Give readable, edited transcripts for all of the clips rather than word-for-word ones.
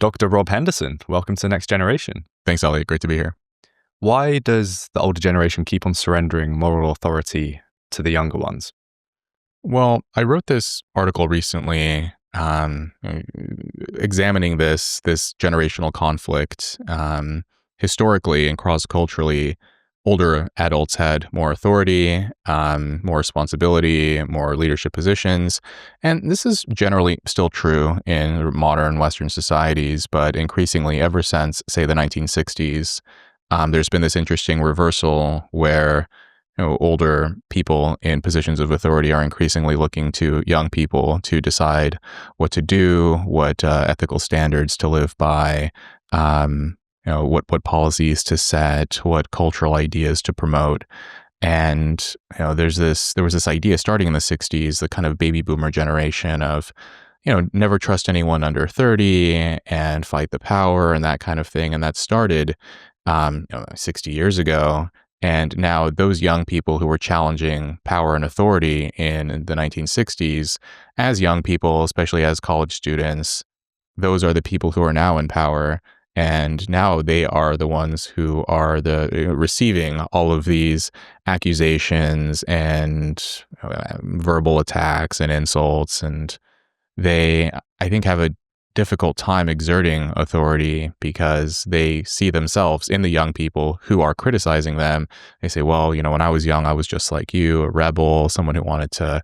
Dr. Rob Henderson. Welcome to Next Generation. Thanks, Elliot. Great to be here. Why does the older generation keep on surrendering moral authority to the younger ones? Well, I wrote this article recently examining this generational conflict. Historically and cross-culturally, older adults had more authority, more responsibility, more leadership positions. And this is generally still true in modern Western societies, but increasingly ever since, say, the 1960s, there's been this interesting reversal where older people in positions of authority are increasingly looking to young people to decide what to do, what ethical standards to live by, what policies to set, what cultural ideas to promote. And there was this idea starting in the 60s, the kind of baby boomer generation of never trust anyone under 30 and fight the power and that kind of thing. And that started 60 years ago. And now those young people who were challenging power and authority in the 1960s, as young people, especially as college students, those are the people who are now in power. And now they are the ones who are receiving all of these accusations and verbal attacks and insults. And they, I think, have a difficult time exerting authority because they see themselves in the young people who are criticizing them. They say, well, when I was young, I was just like you, a rebel, someone who wanted to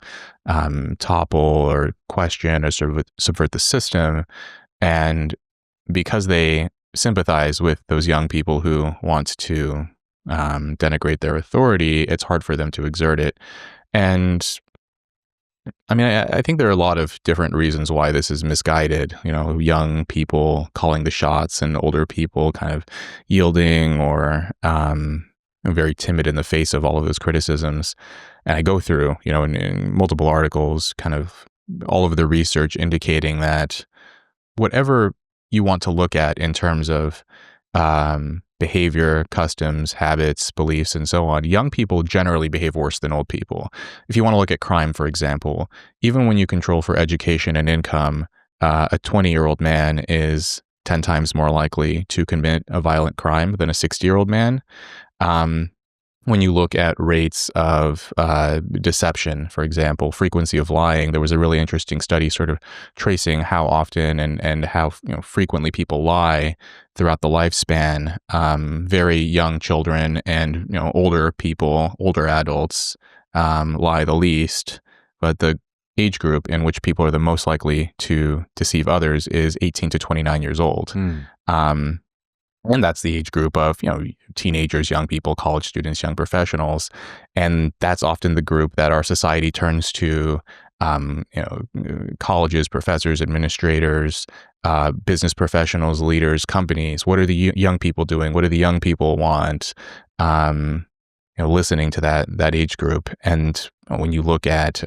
topple or question or subvert the system. And because they sympathize with those young people who want to denigrate their authority, it's hard for them to exert it. And I think there are a lot of different reasons why this is misguided. Young people calling the shots and older people kind of yielding or very timid in the face of all of those criticisms. And I go through, in multiple articles, kind of all of the research indicating that whatever you want to look at in terms of behavior, customs, habits, beliefs, and so on, young people generally behave worse than old people. If you want to look at crime, for example, even when you control for education and income, a 20-year-old man is 10 times more likely to commit a violent crime than a 60-year-old man. When you look at rates of deception, for example, frequency of lying, there was a really interesting study sort of tracing how often and how frequently people lie throughout the lifespan. Very young children and older people, older adults lie the least, but the age group in which people are the most likely to deceive others is 18 to 29 years old. And that's the age group of, teenagers, young people, college students, young professionals. And that's often the group that our society turns to, colleges, professors, administrators, business professionals, leaders, companies. What are the young people doing? What do the young people want? Listening to that age group. And when you look at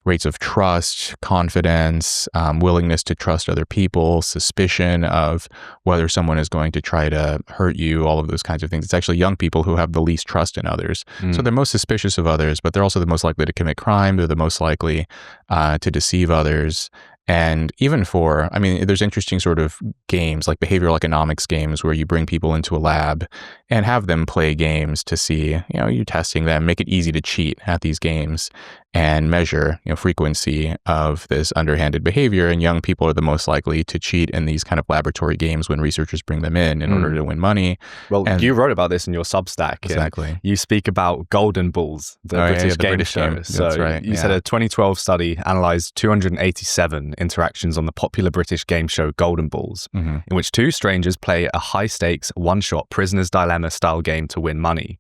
rates of trust, confidence, willingness to trust other people, suspicion of whether someone is going to try to hurt you, all of those kinds of things. It's actually young people who have the least trust in others. So they're most suspicious of others, but they're also the most likely to commit crime. They're the most likely to deceive others. And even there's interesting sort of games like behavioral economics games where you bring people into a lab and have them play games to see, you're testing them, make it easy to cheat at these games and measure, frequency of this underhanded behavior. And young people are the most likely to cheat in these kind of laboratory games when researchers bring them in order to win money. Well, you wrote about this in your Substack. Exactly. You speak about Golden Balls, the British game show. So that's right. You said a 2012 study analyzed 287 interactions on the popular British game show Golden Balls, in which two strangers play a high-stakes, one-shot prisoner's dilemma style game to win money.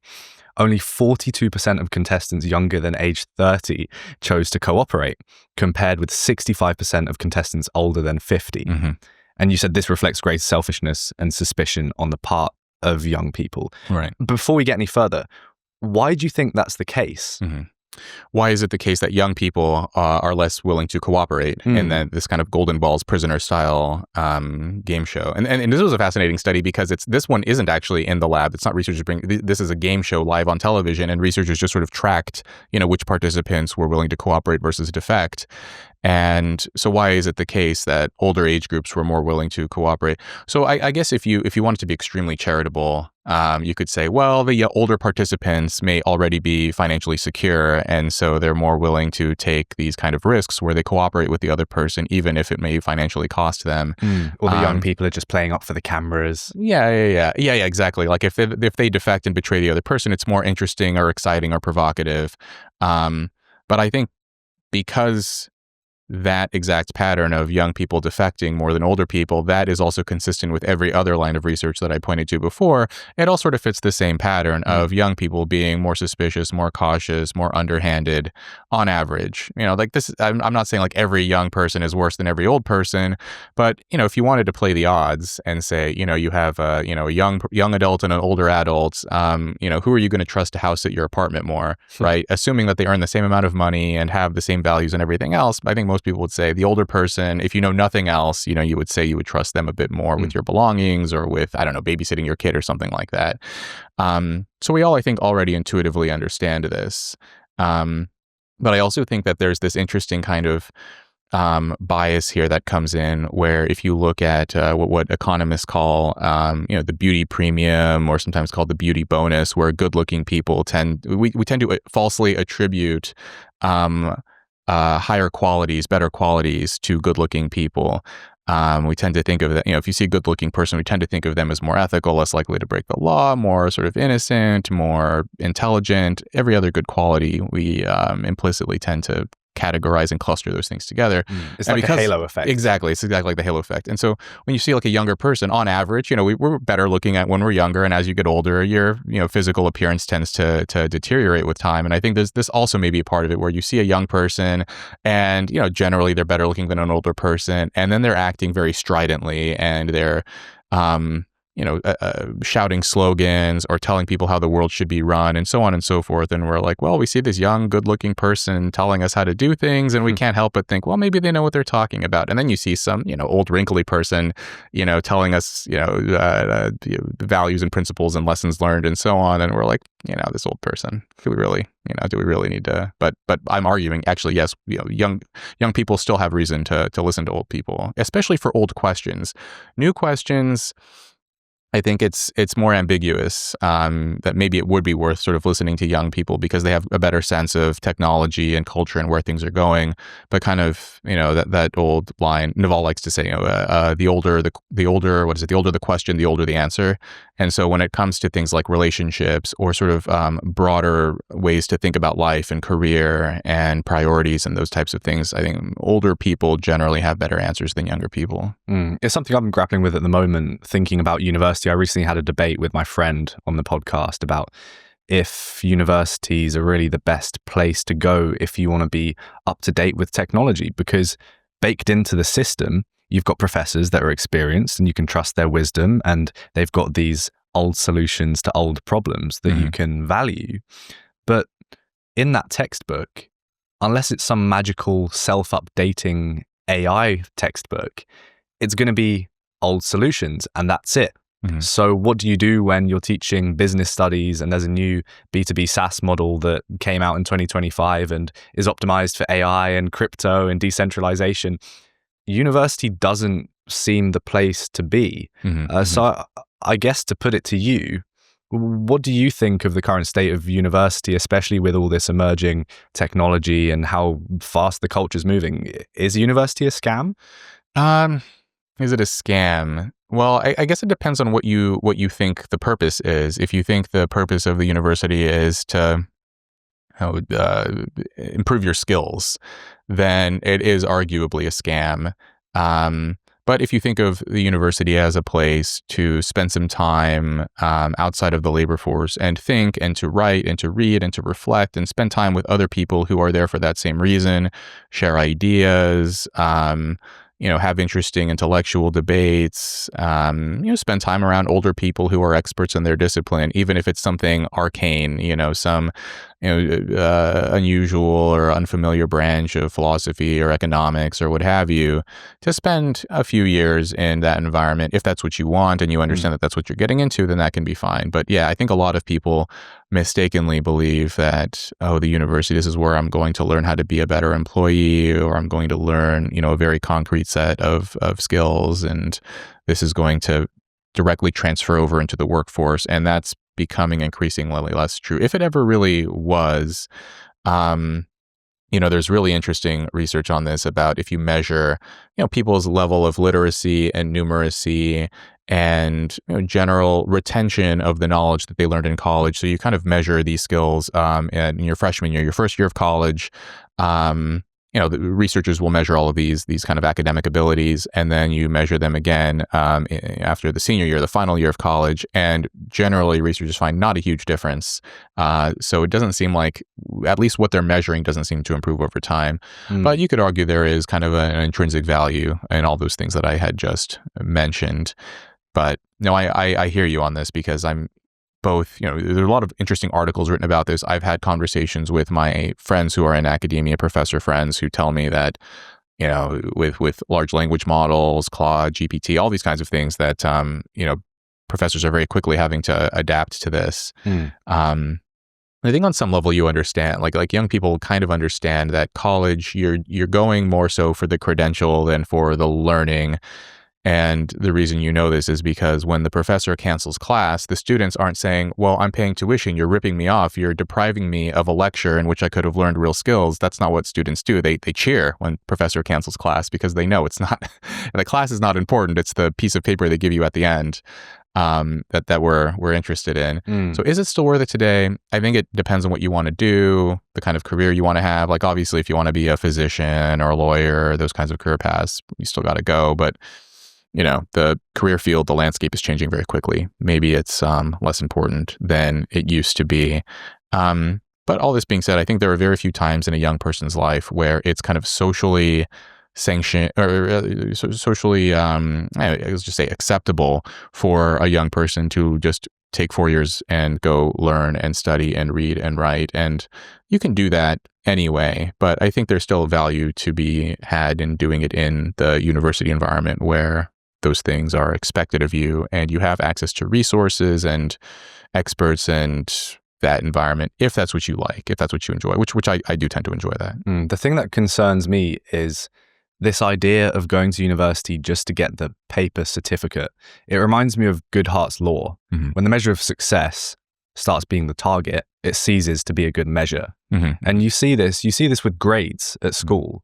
Only 42% of contestants younger than age 30 chose to cooperate, compared with 65% of contestants older than 50. And you said this reflects great selfishness and suspicion on the part of young people. Right. Before we get any further, why do you think that's the case? Why is it the case that young people are less willing to cooperate in this kind of Golden Balls prisoner style game show? And this was a fascinating study because this one isn't actually in the lab. It's not researchers this is a game show live on television, and researchers just sort of tracked, which participants were willing to cooperate versus defect. And so why is it the case that older age groups were more willing to cooperate? So I guess if you wanted to be extremely charitable, you could say, well, the older participants may already be financially secure, and so they're more willing to take these kind of risks where they cooperate with the other person, even if it may financially cost them. Or the young people are just playing up for the cameras. Yeah, exactly. Like if they defect and betray the other person, it's more interesting or exciting or provocative. But I think because that exact pattern of young people defecting more than older people, that is also consistent with every other line of research that I pointed to before. It all sort of fits the same pattern of young people being more suspicious, more cautious, more underhanded on average. Like this, I'm not saying like every young person is worse than every old person, but if you wanted to play the odds and say, you have a young adult and an older adult, who are you going to trust to house at your apartment more, right? Assuming that they earn the same amount of money and have the same values and everything else, I think most people would say the older person, if you know nothing else, you would say you would trust them a bit more with your belongings or with, I don't know, babysitting your kid or something like that. So we all, I think, already intuitively understand this. But I also think that there's this interesting kind of bias here that comes in where if you look at what economists call, the beauty premium, or sometimes called the beauty bonus, where good-looking people tend to falsely attribute higher qualities, better qualities to good-looking people. We tend to think of that, if you see a good-looking person, we tend to think of them as more ethical, less likely to break the law, more sort of innocent, more intelligent. Every other good quality, we implicitly tend to categorize and cluster those things together. It's like a halo effect. Exactly. It's exactly like the halo effect. And so when you see like a younger person, on average, we're better looking at when we're younger. And as you get older, your, physical appearance tends to deteriorate with time. And I think this also may be a part of it where you see a young person and, generally they're better looking than an older person. And then they're acting very stridently and they're, shouting slogans or telling people how the world should be run and so on and so forth. And we're like, well, we see this young, good-looking person telling us how to do things, and we can't help but think, well, maybe they know what they're talking about. And then you see some, old, wrinkly person, telling us, the values and principles and lessons learned and so on. And we're like, this old person, do we really need to? But I'm arguing, actually, yes, young people still have reason to listen to old people, especially for old questions. New questions, I think it's more ambiguous, that maybe it would be worth sort of listening to young people because they have a better sense of technology and culture and where things are going. But kind of, that old line Naval likes to say, the older the question, the older the answer. And so when it comes to things like relationships or sort of broader ways to think about life and career and priorities and those types of things, I think older people generally have better answers than younger people. It's something I've been grappling with at the moment, thinking about university. I recently had a debate with my friend on the podcast about if universities are really the best place to go if you want to be up to date with technology, because baked into the system, you've got professors that are experienced and you can trust their wisdom, and they've got these old solutions to old problems that you can value. But in that textbook, unless it's some magical self-updating AI textbook, it's going to be old solutions and that's it. So what do you do when you're teaching business studies and there's a new B2B SaaS model that came out in 2025 and is optimized for AI and crypto and decentralization? University doesn't seem the place to be. So I guess to put it to you, what do you think of the current state of university, especially with all this emerging technology and how fast the culture is moving? Is university a scam? Is it a scam? Well, I guess it depends on what you think the purpose is. If you think the purpose of the university is to improve your skills, then it is arguably a scam. But if you think of the university as a place to spend some time outside of the labor force and think and to write and to read and to reflect and spend time with other people who are there for that same reason, share ideas, have interesting intellectual debates, spend time around older people who are experts in their discipline, even if it's something arcane, some unusual or unfamiliar branch of philosophy or economics or what have you, to spend a few years in that environment. If that's what you want and you understand that that's what you're getting into, then that can be fine. But yeah, I think a lot of people mistakenly believe that, oh, the university, this is where I'm going to learn how to be a better employee, or I'm going to learn, a very concrete set of skills, and this is going to directly transfer over into the workforce. And that's becoming increasingly less true. If it ever really was, there's really interesting research on this about if you measure, people's level of literacy and numeracy and general retention of the knowledge that they learned in college. So you kind of measure these skills in your freshman year, your first year of college. The researchers will measure all of these kind of academic abilities, and then you measure them again after the senior year, the final year of college. And generally, researchers find not a huge difference. So it doesn't seem like, at least what they're measuring doesn't seem to improve over time. But you could argue there is kind of an intrinsic value in all those things that I had just mentioned. But no, I hear you on this, because I'm both, there are a lot of interesting articles written about this. I've had conversations with my friends who are in academia, professor friends, who tell me that, with large language models, Claude, GPT, all these kinds of things, that, professors are very quickly having to adapt to this. I think on some level you understand, like young people kind of understand that college, you're going more so for the credential than for the learning. And the reason this is because when the professor cancels class, the students aren't saying, well, I'm paying tuition, you're ripping me off, you're depriving me of a lecture in which I could have learned real skills. That's not what students do. They cheer when professor cancels class, because they know it's not, the class is not important. It's the piece of paper they give you at the end that we're interested in. So is it still worth it today? I think it depends on what you want to do, the kind of career you want to have. Like, obviously, if you want to be a physician or a lawyer, those kinds of career paths, you still got to go. But the career field, the landscape is changing very quickly. Maybe it's less important than it used to be. But all this being said, I think there are very few times in a young person's life where it's kind of socially sanctioned, or socially, let's just say, acceptable for a young person to just take 4 years and go learn and study and read and write. And you can do that anyway, but I think there's still value to be had in doing it in the university environment, where those things are expected of you and you have access to resources and experts and that environment, if that's what you like, if that's what you enjoy, which I do tend to enjoy that. The thing that concerns me is this idea of going to university just to get the paper certificate. It reminds me of Goodhart's law. When the measure of success starts being the target, it ceases to be a good measure. And you see this with grades at school.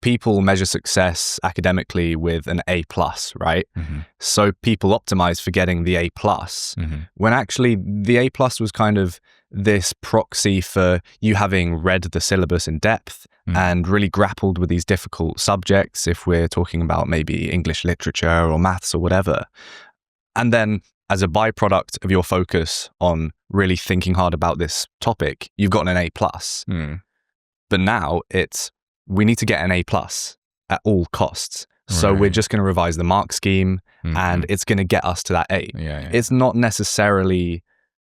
People measure success academically with an A+, right? So people optimize for getting the A+, when actually the A+ was kind of this proxy for you having read the syllabus in depth and really grappled with these difficult subjects, if we're talking about maybe English literature or maths or whatever. And then as a byproduct of your focus on really thinking hard about this topic, you've gotten an A+. But now we need to get an A+ at all costs. So we're just going to revise the mark scheme and it's going to get us to that A. It's not necessarily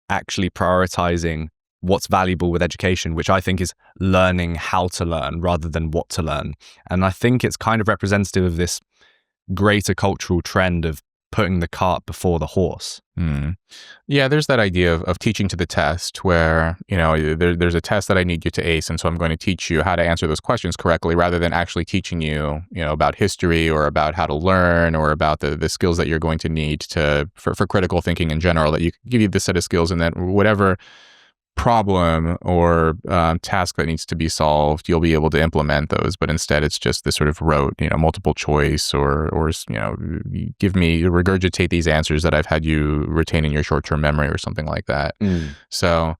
actually prioritizing what's valuable with education, which I think is learning how to learn rather than what to learn. And I think it's kind of representative of this greater cultural trend of putting the cart before the horse. Yeah, there's that idea of teaching to the test, where there's a test that I need you to ace, and so I'm going to teach you how to answer those questions correctly, rather than actually teaching you about history or about how to learn or about the skills that you're going to need for critical thinking in general. That you give you this set of skills, and then whatever problem or task that needs to be solved, you'll be able to implement those. But instead, it's just this sort of rote, multiple choice, or regurgitate these answers that I've had you retain in your short-term memory or something like that. So,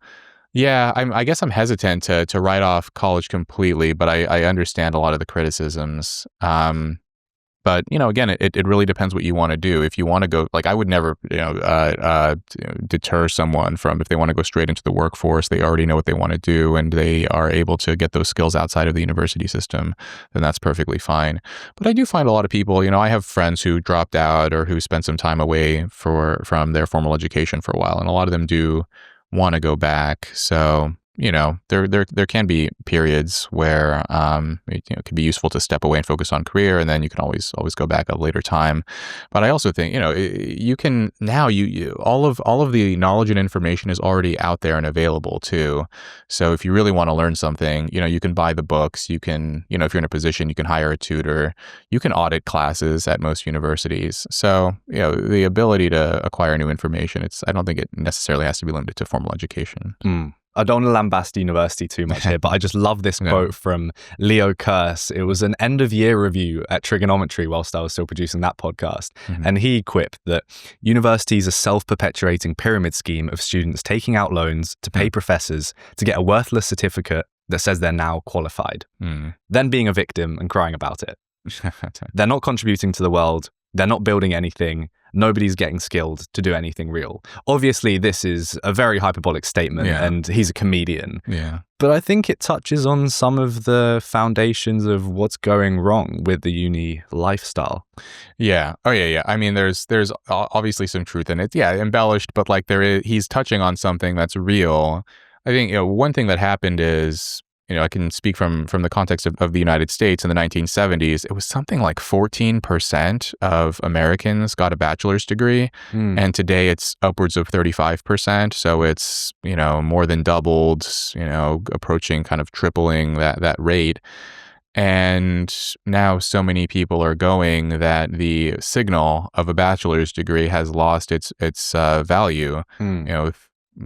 yeah, I guess I'm hesitant to write off college completely, but I understand a lot of the criticisms. But, again, it really depends what you want to do. If you want to go, like, I would never, deter someone from, if they want to go straight into the workforce, they already know what they want to do and they are able to get those skills outside of the university system, then that's perfectly fine. But I do find a lot of people, I have friends who dropped out or who spent some time away from their formal education for a while, and a lot of them do want to go back. So there can be periods where it can be useful to step away and focus on career, and then you can always go back at a later time. But I also think you can now all of the knowledge and information is already out there and available too. So if you really want to learn something, you can buy the books. You can if you're in a position, you can hire a tutor. You can audit classes at most universities. So the ability to acquire new information, I don't think it necessarily has to be limited to formal education. I don't want to lambast university too much here, but I just love this quote from Leo Kearse. It was an end-of-year review at Trigonometry whilst I was still producing that podcast. And he quipped that universities are a self-perpetuating pyramid scheme of students taking out loans to pay professors to get a worthless certificate that says they're now qualified, then being a victim and crying about it. They're not contributing to the world. They're not building anything. Nobody's getting skilled to do anything real. Obviously, this is a very hyperbolic statement, and he's a comedian. Yeah. But I think it touches on some of the foundations of what's going wrong with the uni lifestyle. Yeah. Oh, yeah. I mean, there's obviously some truth in it. Yeah, embellished, but he's touching on something that's real. I think one thing that happened is, I can speak from the context of the United States in the 1970s. It was something like 14% of Americans got a bachelor's degree. And today it's upwards of 35%. So it's, more than doubled, approaching kind of tripling that rate. And now so many people are going that the signal of a bachelor's degree has lost its value.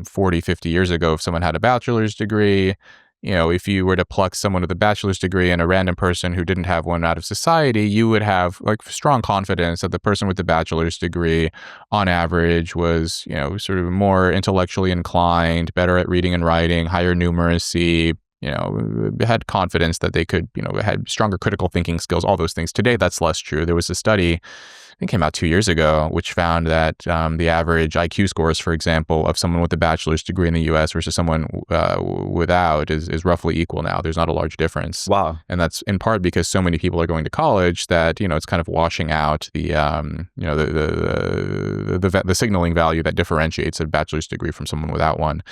40, 50 years ago, if someone had a bachelor's degree, if you were to pluck someone with a bachelor's degree and a random person who didn't have one out of society, you would have strong confidence that the person with the bachelor's degree on average was, sort of more intellectually inclined, better at reading and writing, higher numeracy, had confidence that they could, had stronger critical thinking skills, all those things. Today, that's less true. There was a study, I think it came out 2 years ago, which found that the average IQ scores, for example, of someone with a bachelor's degree in the U.S. versus someone without is roughly equal now. There's not a large difference. Wow. And that's in part because so many people are going to college that, it's kind of washing out the signaling value that differentiates a bachelor's degree from someone without one.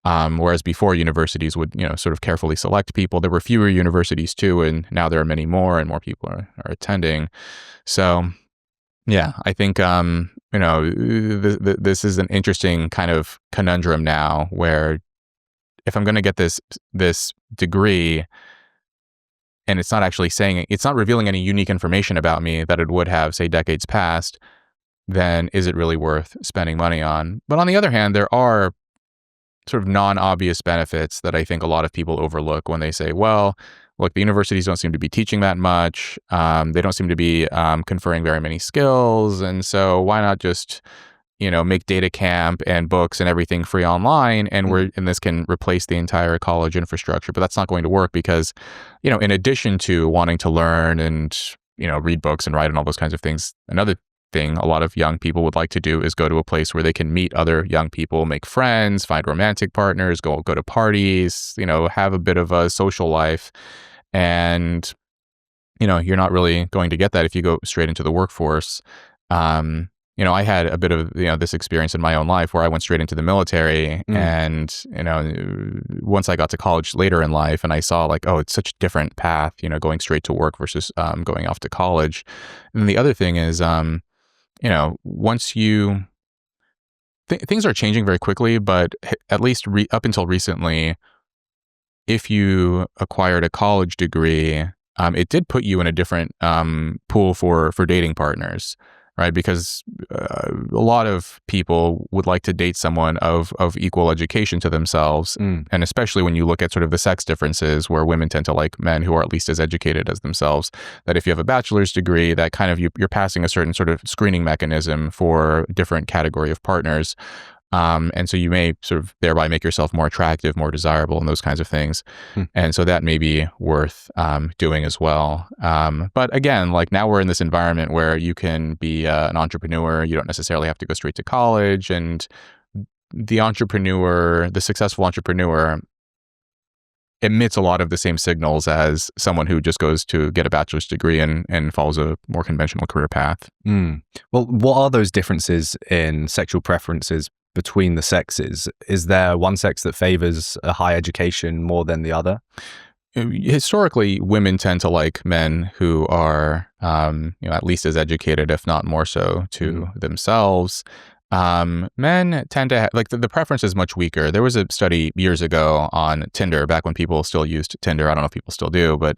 Whereas before, universities would, sort of carefully select people. There were fewer universities too, and now there are many more and more people are attending. So, yeah, I think, this is an interesting kind of conundrum now where if I'm going to get this degree and it's not actually it's not revealing any unique information about me that it would have, say, decades past, then is it really worth spending money on? But on the other hand, there are sort of non-obvious benefits that I think a lot of people overlook when they say, well, look, the universities don't seem to be teaching that much. They don't seem to be conferring very many skills. And so why not just, make data camp and books and everything free online, and this can replace the entire college infrastructure. But that's not going to work because, in addition to wanting to learn and, read books and write and all those kinds of things, another thing a lot of young people would like to do is go to a place where they can meet other young people, make friends, find romantic partners, go to parties, have a bit of a social life. And, you're not really going to get that if you go straight into the workforce. I had a bit of, this experience in my own life where I went straight into the military. And, once I got to college later in life and I saw it's such a different path, going straight to work versus going off to college. And the other thing is, once you, things are changing very quickly, but at least up until recently, if you acquired a college degree, it did put you in a different pool for dating partners, right? Because a lot of people would like to date someone of equal education to themselves. And especially when you look at sort of the sex differences where women tend to like men who are at least as educated as themselves, that if you have a bachelor's degree, that kind of you're passing a certain sort of screening mechanism for a different category of partners. And so you may sort of thereby make yourself more attractive, more desirable, and those kinds of things. And so that may be worth doing as well. But again, now we're in this environment where you can be an entrepreneur. You don't necessarily have to go straight to college. And the successful entrepreneur emits a lot of the same signals as someone who just goes to get a bachelor's degree and follows a more conventional career path. Well, what are those differences in sexual preferences between the sexes? Is there one sex that favors a high education more than the other? Historically, women tend to like men who are, at least as educated, if not more so, to themselves. Men tend to have, like, the preference is much weaker. There was a study years ago on Tinder, back when people still used Tinder. I don't know if people still do, but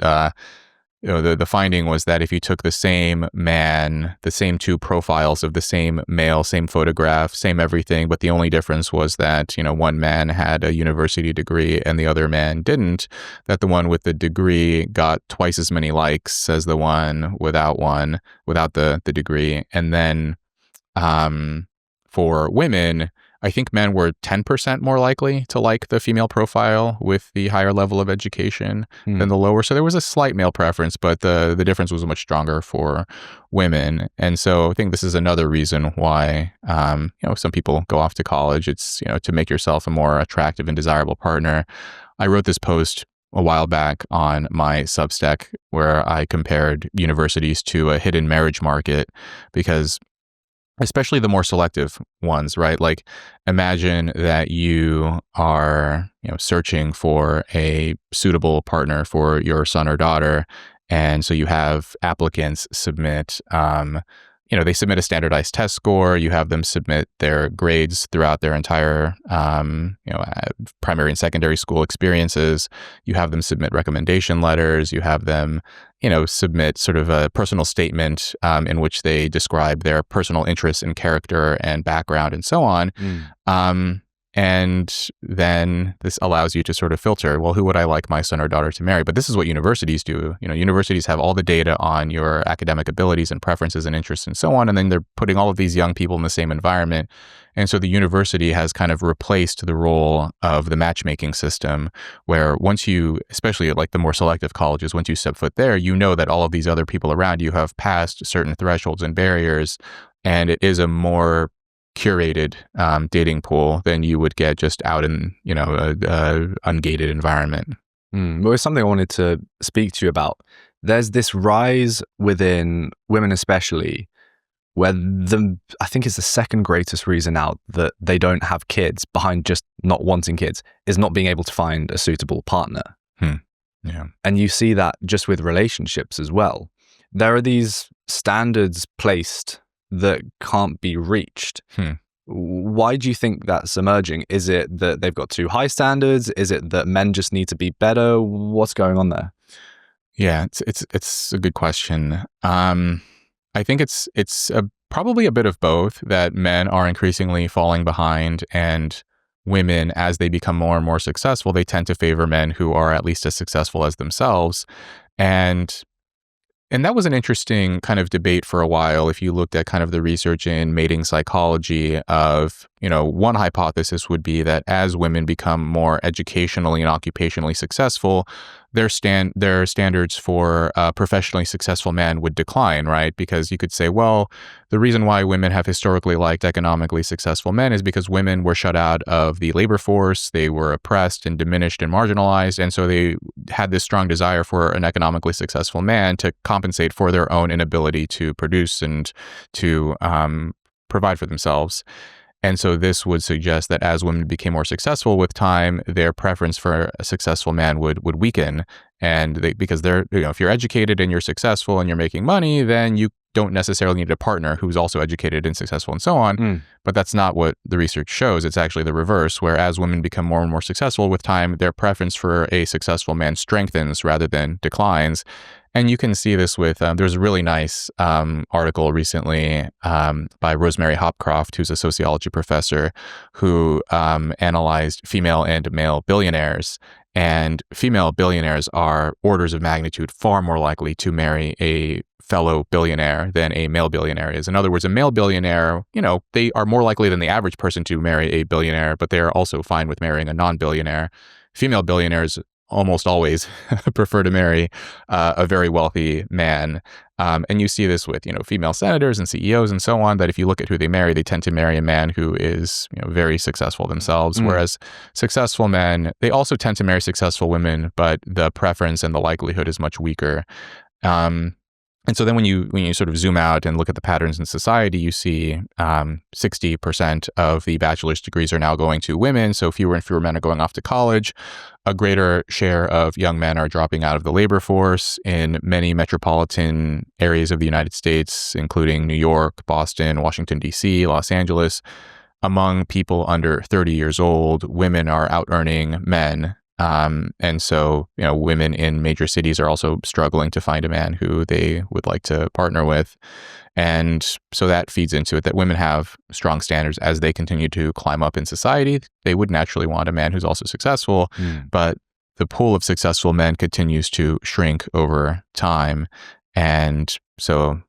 the finding was that if you took the same man, the same two profiles of the same male, same photograph, same everything, but the only difference was that, one man had a university degree and the other man didn't, that the one with the degree got twice as many likes as the one without the degree. And then for women, I think men were 10% more likely to like the female profile with the higher level of education than the lower. So there was a slight male preference, but the difference was much stronger for women. And so I think this is another reason why, some people go off to college. It's, to make yourself a more attractive and desirable partner. I wrote this post a while back on my Substack where I compared universities to a hidden marriage market, because especially the more selective ones, right? Like, imagine that you are, searching for a suitable partner for your son or daughter. And so you have applicants submit, they submit a standardized test score. You have them submit their grades throughout their entire, primary and secondary school experiences. You have them submit recommendation letters. You have them, submit sort of a personal statement in which they describe their personal interests and character and background and so on. And then this allows you to sort of filter, well, who would I like my son or daughter to marry? But this is what universities do. Universities have all the data on your academic abilities and preferences and interests and so on. And then they're putting all of these young people in the same environment. And so the university has kind of replaced the role of the matchmaking system, where once you, especially at like the more selective colleges, once you step foot there, that all of these other people around you have passed certain thresholds and barriers. And it is a more curated dating pool than you would get just out in, a ungated environment. Well, it's something I wanted to speak to you about. There's this rise within women especially, where I think it's the second greatest reason out that they don't have kids, behind just not wanting kids, is not being able to find a suitable partner. Yeah. And you see that just with relationships as well. There are these standards placed that can't be reached. Why do you think that's emerging? Is it that they've got too high standards? Is it that men just need to be better? What's going on there? Yeah, it's a good question. I think it's probably a bit of both, that men are increasingly falling behind, and women, as they become more and more successful, they tend to favor men who are at least as successful as themselves. And that was an interesting kind of debate for a while. If you looked at kind of the research in mating psychology of, one hypothesis would be that as women become more educationally and occupationally successful, their standards for a professionally successful man would decline, right? Because you could say, well, the reason why women have historically liked economically successful men is because women were shut out of the labor force, they were oppressed and diminished and marginalized, and so they had this strong desire for an economically successful man to compensate for their own inability to produce and to provide for themselves. And so this would suggest that as women became more successful with time, their preference for a successful man would weaken. And because if you're educated and you're successful and you're making money, then you don't necessarily need a partner who's also educated and successful and so on. But that's not what the research shows. It's actually the reverse, where as women become more and more successful with time, their preference for a successful man strengthens rather than declines. And you can see this with, there's a really nice article recently by Rosemary Hopcroft, who's a sociology professor, who analyzed female and male billionaires. And female billionaires are orders of magnitude far more likely to marry a fellow billionaire than a male billionaire is. In other words, a male billionaire, they are more likely than the average person to marry a billionaire, but they are also fine with marrying a non-billionaire. Female billionaires almost always prefer to marry a very wealthy man. And you see this with, female senators and CEOs and so on, that if you look at who they marry, they tend to marry a man who is, very successful themselves. Whereas successful men, they also tend to marry successful women, but the preference and the likelihood is much weaker. And so then when you sort of zoom out and look at the patterns in society, you see 60% of the bachelor's degrees are now going to women. So fewer and fewer men are going off to college. A greater share of young men are dropping out of the labor force in many metropolitan areas of the United States, including New York, Boston, Washington, D.C., Los Angeles. Among people under 30 years old, women are out earning men. And so, women in major cities are also struggling to find a man who they would like to partner with. And so that feeds into it, that women have strong standards as they continue to climb up in society. They would naturally want a man who's also successful, but the pool of successful men continues to shrink over time. And so,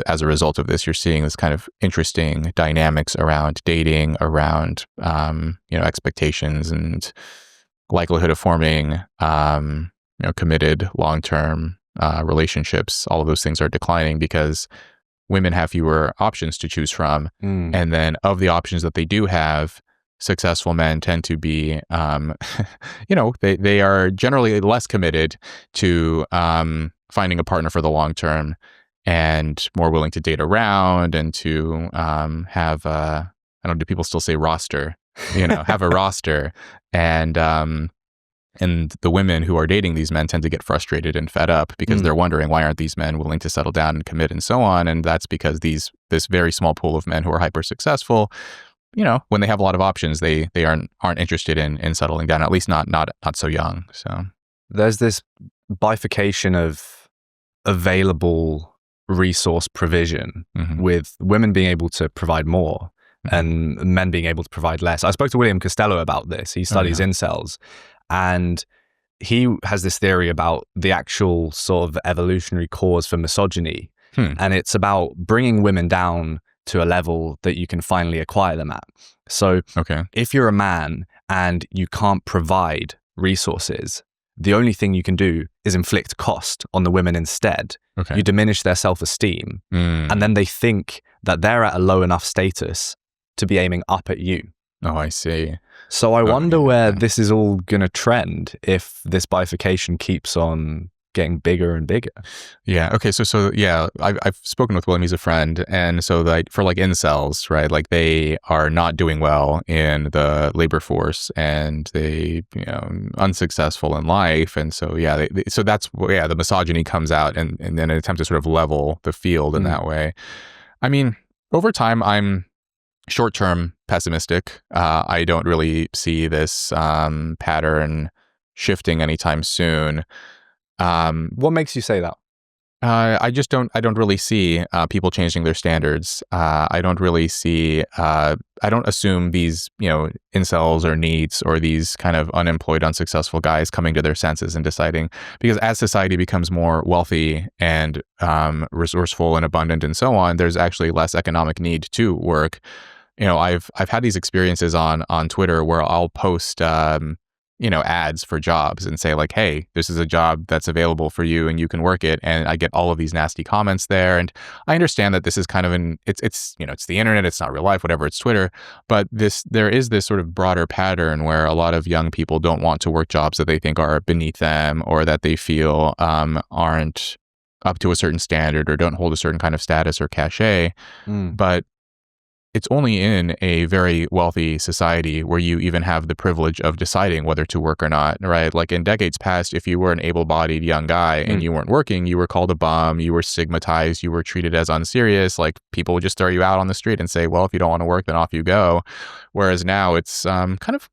as a result of this, you're seeing this kind of interesting dynamics around dating, around, expectations and likelihood of forming, committed long-term relationships. All of those things are declining because women have fewer options to choose from. And then of the options that they do have, successful men tend to be, they are generally less committed to finding a partner for the long term and more willing to date around and to have, do people still say roster? Have a roster. And the women who are dating these men tend to get frustrated and fed up because they're wondering, why aren't these men willing to settle down and commit and so on? And that's because this very small pool of men who are hyper successful, when they have a lot of options, they aren't interested in settling down, at least not so young. So there's this bifurcation of available resource provision with women being able to provide more and men being able to provide less. I spoke to William Costello about this. He studies incels, and he has this theory about the actual sort of evolutionary cause for misogyny. And it's about bringing women down to a level that you can finally acquire them at. So if you're a man and you can't provide resources, the only thing you can do is inflict cost on the women instead. You diminish their self-esteem, and then they think that they're at a low enough status to be aiming up at you. Oh, I see. So I wonder where this is all going to trend if this bifurcation keeps on getting bigger and bigger. Yeah. Okay. So yeah, I've spoken with William. He's a friend, and so for incels, right? Like they are not doing well in the labor force, and they unsuccessful in life, and so so that's where the misogyny comes out, and then an attempt to sort of level the field in that way. I mean, over time, I'm short-term pessimistic. I don't really see this pattern shifting anytime soon. What makes you say that? I don't really see people changing their standards. I don't really see, I don't assume these, incels or neets or these kind of unemployed, unsuccessful guys coming to their senses and deciding, because as society becomes more wealthy and resourceful and abundant and so on, there's actually less economic need to work. I've had these experiences on Twitter where I'll post, ads for jobs and say like, hey, this is a job that's available for you and you can work it. And I get all of these nasty comments there. And I understand that this is kind of it's the internet, it's not real life, whatever, it's Twitter. But there is this sort of broader pattern where a lot of young people don't want to work jobs that they think are beneath them or that they feel aren't up to a certain standard or don't hold a certain kind of status or cachet. But it's only in a very wealthy society where you even have the privilege of deciding whether to work or not, right? Like in decades past, if you were an able-bodied young guy and you weren't working, you were called a bum, you were stigmatized, you were treated as unserious. Like people would just throw you out on the street and say, well, if you don't want to work, then off you go. Whereas now it's kind of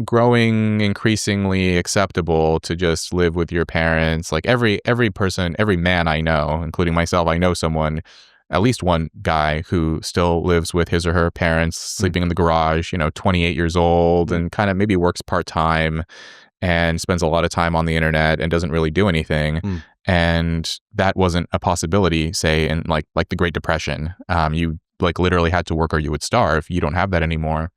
growing increasingly acceptable to just live with your parents. Like every person, every man I know, including myself, I know someone, at least one guy who still lives with his or her parents, sleeping in the garage, 28 years old and kind of maybe works part-time and spends a lot of time on the internet and doesn't really do anything. And that wasn't a possibility, say, in like the Great Depression. You literally had to work or you would starve. You don't have that anymore.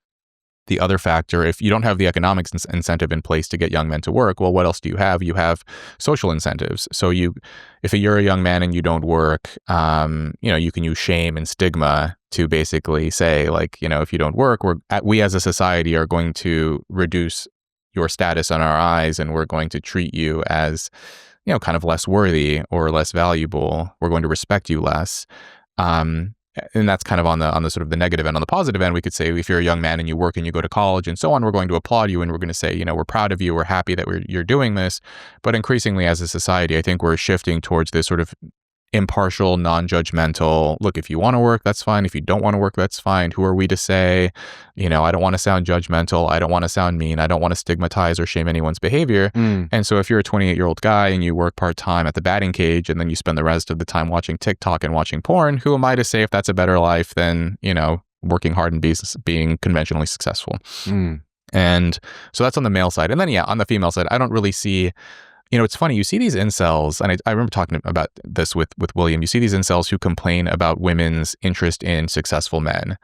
The other factor, if you don't have the economic incentive in place to get young men to work, well, what else do you have? You have social incentives. So if you're a young man and you don't work, you can use shame and stigma to basically say, like, if you don't work, we as a society are going to reduce your status in our eyes, and we're going to treat you as, kind of less worthy or less valuable. We're going to respect you less. And that's kind of on the sort of the negative end. On the positive end, we could say if you're a young man and you work and you go to college and so on, we're going to applaud you and we're going to say, we're proud of you. We're happy that you're doing this. But increasingly as a society, I think we're shifting towards this sort of impartial, non-judgmental, look, if you want to work, that's fine. If you don't want to work, that's fine. Who are we to say? I don't want to sound judgmental. I don't want to sound mean. I don't want to stigmatize or shame anyone's behavior. And so if you're a 28-year-old guy and you work part-time at the batting cage and then you spend the rest of the time watching TikTok and watching porn, who am I to say if that's a better life than, working hard and being conventionally successful? And so that's on the male side. And then, on the female side, I don't really see... it's funny, you see these incels, and I remember talking about this with William, you see these incels who complain about women's interest in successful men,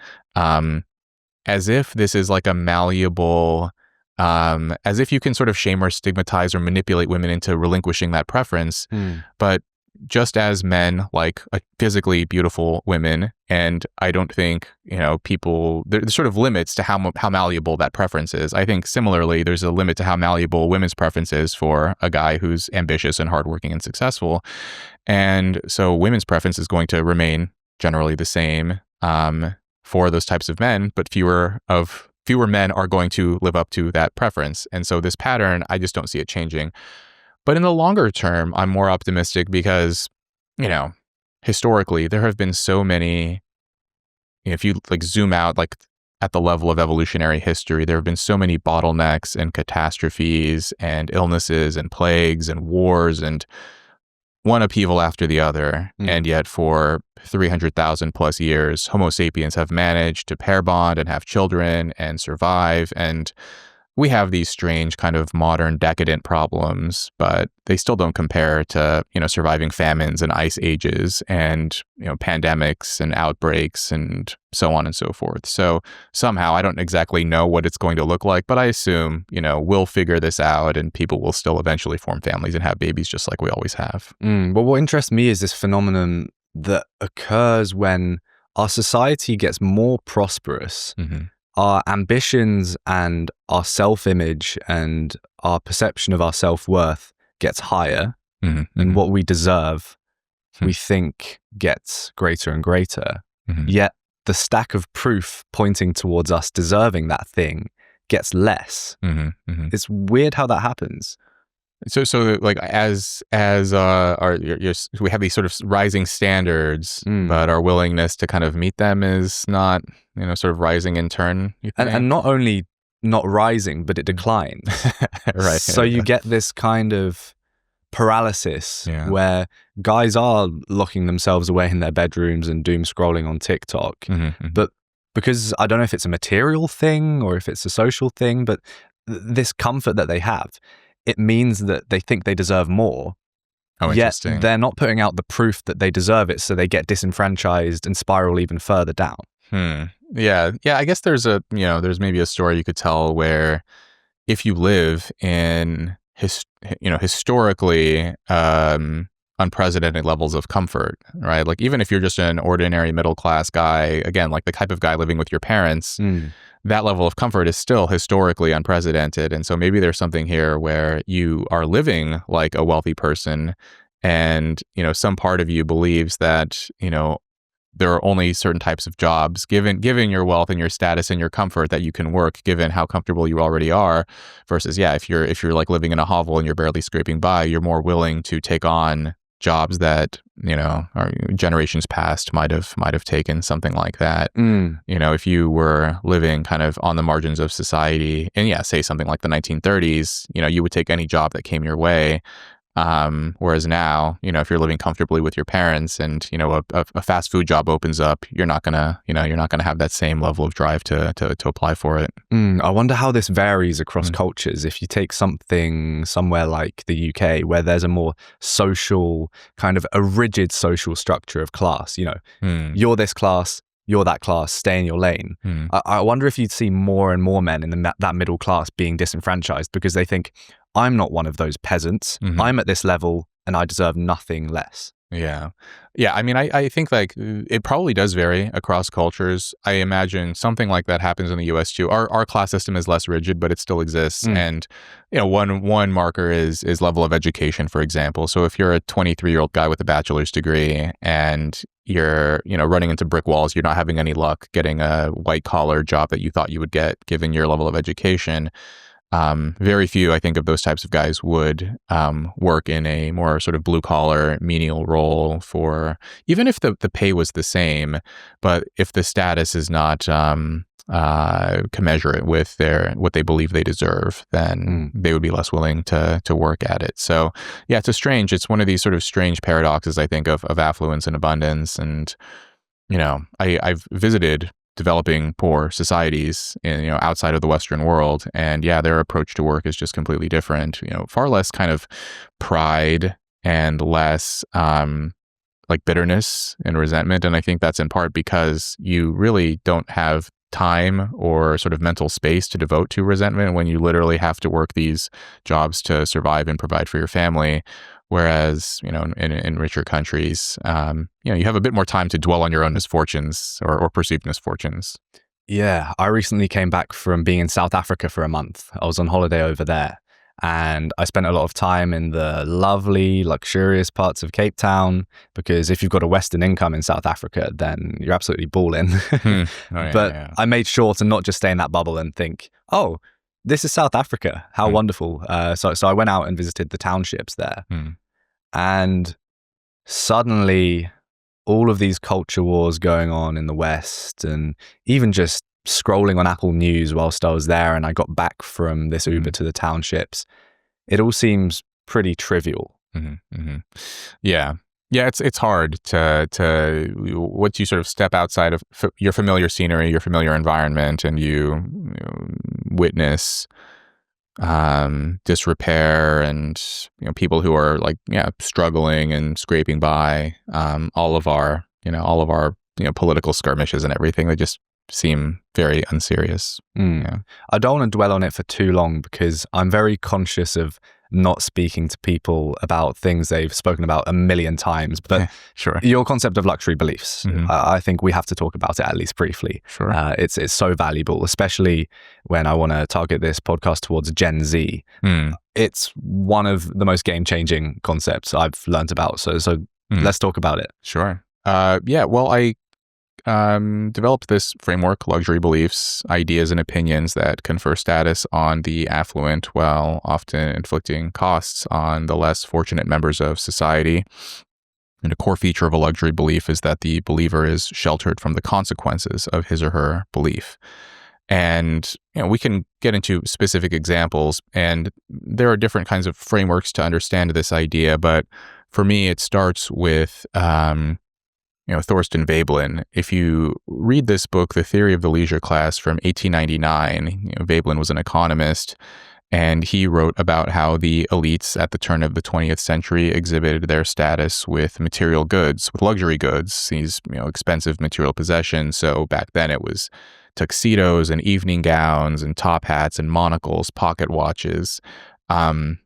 as if this is like a malleable, as if you can sort of shame or stigmatize or manipulate women into relinquishing that preference. But just as men like physically beautiful women, and I don't think, people, there's sort of limits to how malleable that preference is. I think similarly, there's a limit to how malleable women's preference is for a guy who's ambitious and hardworking and successful. And so women's preference is going to remain generally the same for those types of men, but fewer men are going to live up to that preference. And so this pattern, I just don't see it changing. But in the longer term, I'm more optimistic because, historically, there have been so many, if you zoom out at the level of evolutionary history, there have been so many bottlenecks and catastrophes and illnesses and plagues and wars and one upheaval after the other. And yet for 300,000 plus years, Homo sapiens have managed to pair bond and have children and survive. And we have these strange kind of modern decadent problems, but they still don't compare to, surviving famines and ice ages and, pandemics and outbreaks and so on and so forth. So somehow I don't exactly know what it's going to look like, but I assume, we'll figure this out and people will still eventually form families and have babies just like we always have. But what interests me is this phenomenon that occurs when our society gets more prosperous. Our ambitions and our self-image and our perception of our self-worth gets higher, and what we deserve, we think gets greater and greater. Yet the stack of proof pointing towards us deserving that thing gets less. It's weird how that happens. So as we have these sort of rising standards, but our willingness to kind of meet them is not, sort of rising in turn. And not only not rising, but it declines. Right. So you get this kind of paralysis where guys are locking themselves away in their bedrooms and doom scrolling on TikTok. But because I don't know if it's a material thing or if it's a social thing, but this comfort that they have, it means that they think they deserve more. Yet they're not putting out the proof that they deserve it, so they get disenfranchised and spiral even further down. Yeah. I guess there's there's maybe a story you could tell where if you live in historically unprecedented levels of comfort, right? Like even if you're just an ordinary middle class guy, again, like the type of guy living with your parents, that level of comfort is still historically unprecedented. And so maybe there's something here where you are living like a wealthy person and, some part of you believes that, there are only certain types of jobs given your wealth and your status and your comfort that you can work given how comfortable you already are versus, if you're like living in a hovel and you're barely scraping by, you're more willing to take on jobs that, our generations past might have taken, something like that. If you were living kind of on the margins of society and say something like the 1930s, you would take any job that came your way. Whereas now, if you're living comfortably with your parents and, a fast food job opens up, you're not gonna have that same level of drive to apply for it. I wonder how this varies across cultures. If you take something somewhere like the UK, where there's a more social, kind of a rigid social structure of class, you're this class, you're that class, stay in your lane. I wonder if you'd see more and more men in that middle class being disenfranchised because they think, I'm not one of those peasants. I'm at this level. and I deserve nothing less. Yeah. Yeah. I mean, I think like it probably does vary across cultures. I imagine something like that happens in the US too. Our class system is less rigid, but it still exists. And, one marker is level of education, for example. So if you're a 23-year-old guy with a bachelor's degree and you're, running into brick walls, you're not having any luck getting a white collar job that you thought you would get given your level of education. Very few, I think, of those types of guys would work in a more sort of blue collar menial role for, even if the pay was the same, but if the status is not commensurate with what they believe they deserve, then they would be less willing to work at it. So yeah, it's one of these sort of strange paradoxes, I think, of affluence and abundance. And I've visited developing poor societies outside of the Western world, and yeah, their approach to work is just completely different. Far less kind of pride and less like bitterness and resentment. And I think that's in part because you really don't have time or sort of mental space to devote to resentment when you literally have to work these jobs to survive and provide for your family. Whereas, in richer countries, you have a bit more time to dwell on your own misfortunes or perceived misfortunes. Yeah, I recently came back from being in South Africa for a month. I was on holiday over there, and I spent a lot of time in the lovely, luxurious parts of Cape Town, because if you've got a Western income in South Africa, then you're absolutely balling. But I made sure to not just stay in that bubble and think, oh, this is South Africa. How wonderful. So I went out and visited the townships there. And suddenly all of these culture wars going on in the West, and even just scrolling on Apple News whilst I was there and I got back from this Uber to the townships, it all seems pretty trivial. Yeah. Yeah, it's hard to once you sort of step outside of your familiar scenery, your familiar environment, and you witness disrepair and people who are struggling and scraping by, all of our political skirmishes and everything, they just seem very unserious. I don't want to dwell on it for too long, because I'm very conscious of not speaking to people about things they've spoken about a million times. But sure, your concept of luxury beliefs, I think we have to talk about it at least briefly. Sure. It's so valuable, especially when I want to target this podcast towards Gen Z. It's one of the most game-changing concepts I've learned about. So let's talk about it. Sure. Well, I developed this framework, luxury beliefs, ideas and opinions that confer status on the affluent while often inflicting costs on the less fortunate members of society. And a core feature of a luxury belief is that the believer is sheltered from the consequences of his or her belief. And we can get into specific examples, and there are different kinds of frameworks to understand this idea. But for me, it starts with Thorstein Veblen. If you read this book, The Theory of the Leisure Class from 1899, Veblen was an economist, and he wrote about how the elites at the turn of the 20th century exhibited their status with material goods, with luxury goods, these expensive material possessions. So back then it was tuxedos and evening gowns and top hats and monocles, pocket watches. And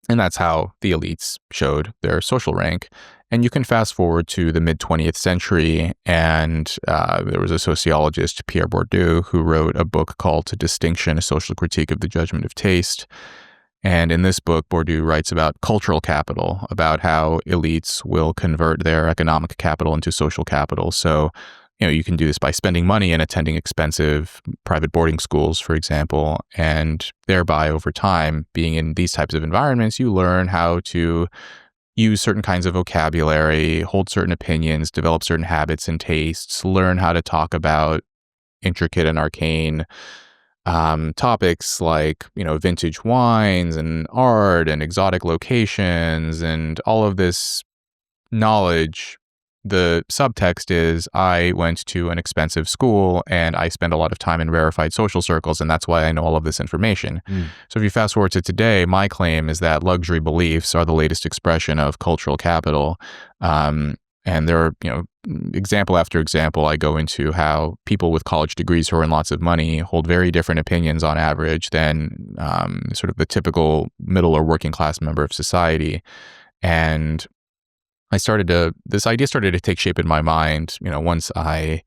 that's how the elites showed their social rank. And you can fast forward to the mid-20th century, and there was a sociologist, Pierre Bourdieu, who wrote a book called To Distinction, A Social Critique of the Judgment of Taste. And in this book, Bourdieu writes about cultural capital, about how elites will convert their economic capital into social capital. So, you can do this by spending money and attending expensive private boarding schools, for example, and thereby over time, being in these types of environments, you learn how to use certain kinds of vocabulary, hold certain opinions, develop certain habits and tastes, learn how to talk about intricate and arcane topics like, vintage wines and art and exotic locations and all of this knowledge. The subtext is, I went to an expensive school and I spend a lot of time in rarefied social circles, and that's why I know all of this information. So if you fast forward to today, my claim is that luxury beliefs are the latest expression of cultural capital. And there are, example after example, I go into how people with college degrees who earn lots of money hold very different opinions on average than sort of the typical middle or working class member of society. And this idea started to take shape in my mind, once I,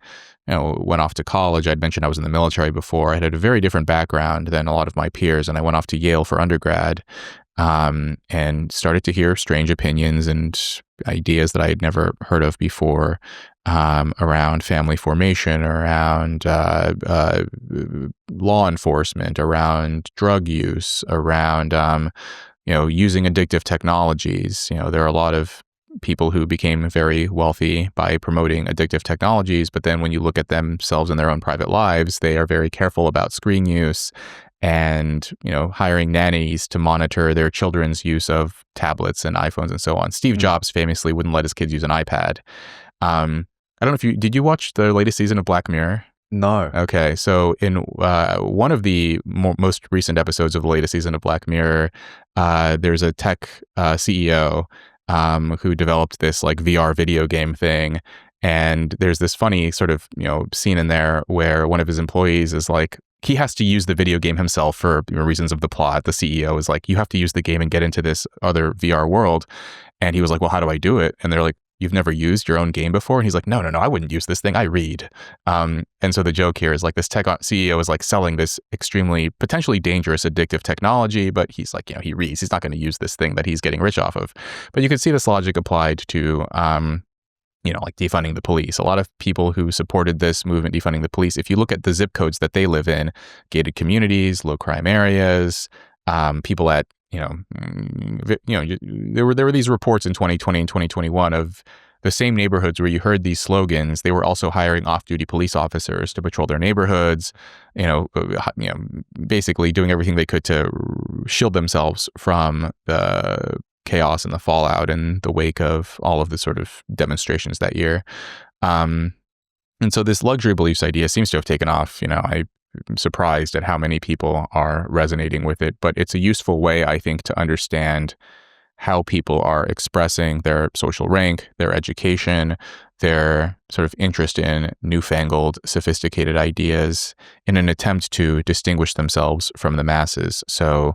went off to college. I'd mentioned I was in the military before. I had a very different background than a lot of my peers, and I went off to Yale for undergrad, and started to hear strange opinions and ideas that I had never heard of before, around family formation, around law enforcement, around drug use, around using addictive technologies. There are a lot of people who became very wealthy by promoting addictive technologies, but then when you look at themselves in their own private lives, they are very careful about screen use and hiring nannies to monitor their children's use of tablets and iPhones and so on. Steve Jobs famously wouldn't let his kids use an iPad. I don't know if did you watch the latest season of Black Mirror? No. Okay, so in one of the most recent episodes of the latest season of Black Mirror, there's a tech CEO who developed this like VR video game thing. And there's this funny sort of, scene in there where one of his employees is like, he has to use the video game himself for reasons of the plot. The CEO is like, you have to use the game and get into this other VR world. And he was like, well, how do I do it? And they're like, you've never used your own game before? And he's like, no, I wouldn't use this thing. I read. And so the joke here is like this tech CEO is like selling this extremely potentially dangerous addictive technology, but he's like, he reads. He's not going to use this thing that he's getting rich off of. But you could see this logic applied to, like defunding the police. A lot of people who supported this movement, defunding the police, if you look at the zip codes that they live in, gated communities, low crime areas, people at there were these reports in 2020 and 2021 of the same neighborhoods where you heard these slogans. They were also hiring off-duty police officers to patrol their neighborhoods, basically doing everything they could to shield themselves from the chaos and the fallout in the wake of all of the sort of demonstrations that year. And so this luxury beliefs idea seems to have taken off. I'm surprised at how many people are resonating with it, but it's a useful way, I think, to understand how people are expressing their social rank, their education, their sort of interest in newfangled, sophisticated ideas in an attempt to distinguish themselves from the masses. So,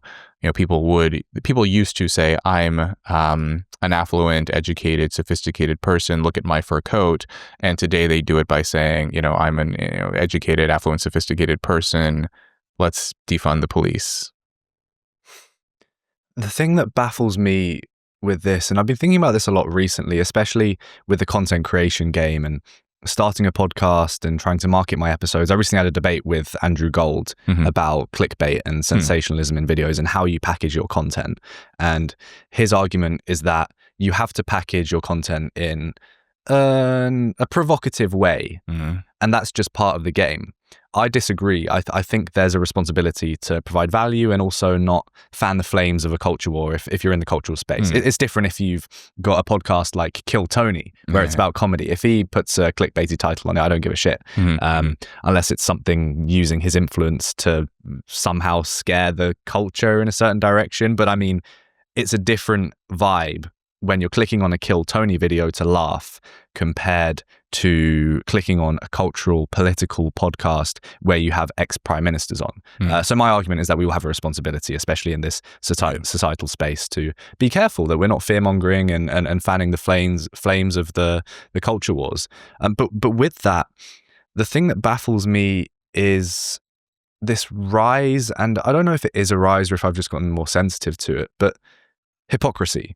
people used to say, I'm an affluent, educated, sophisticated person. Look at my fur coat. And today they do it by saying, I'm an educated, affluent, sophisticated person. Let's defund the police. The thing that baffles me with this, and I've been thinking about this a lot recently, especially with the content creation game and starting a podcast and trying to market my episodes. I recently had a debate with Andrew Gold about clickbait and sensationalism in videos and how you package your content. And his argument is that you have to package your content in a provocative way. And that's just part of the game. I disagree. I think there's a responsibility to provide value and also not fan the flames of a culture war if you're in the cultural space. It's different if you've got a podcast like Kill Tony, where it's about comedy. If he puts a clickbaity title on it, I don't give a shit. Unless it's something using his influence to somehow scare the culture in a certain direction. But I mean, it's a different vibe when you're clicking on a Kill Tony video to laugh compared to clicking on a cultural, political podcast where you have ex-prime ministers on. So my argument is that we will have a responsibility, especially in this societal space, to be careful that we're not fear-mongering and fanning the flames of the culture wars. But with that, the thing that baffles me is this rise, and I don't know if it is a rise or if I've just gotten more sensitive to it, but hypocrisy.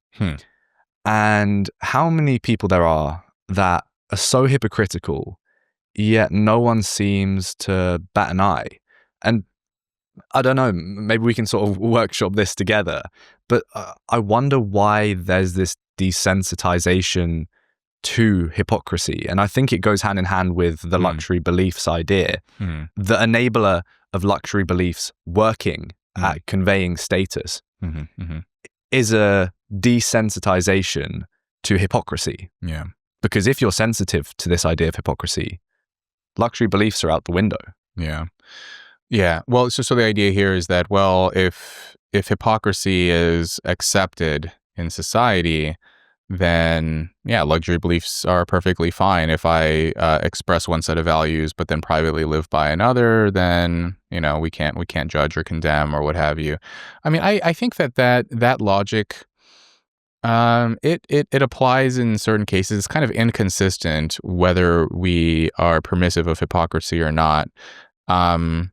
And how many people there are that are so hypocritical, yet no one seems to bat an eye. And I don't know, maybe we can sort of workshop this together, but I wonder why there's this desensitization to hypocrisy. And I think it goes hand in hand with the luxury beliefs idea. The enabler of luxury beliefs working at conveying status is a desensitization to hypocrisy. Because if you're sensitive to this idea of hypocrisy, luxury beliefs are out the window. Well, so the idea here is that, well, if hypocrisy is accepted in society, then luxury beliefs are perfectly fine. If I express one set of values but then privately live by another, then we can't judge or condemn or what have you. I mean, I think that logic It applies in certain cases. It's kind of inconsistent whether we are permissive of hypocrisy or not. Um,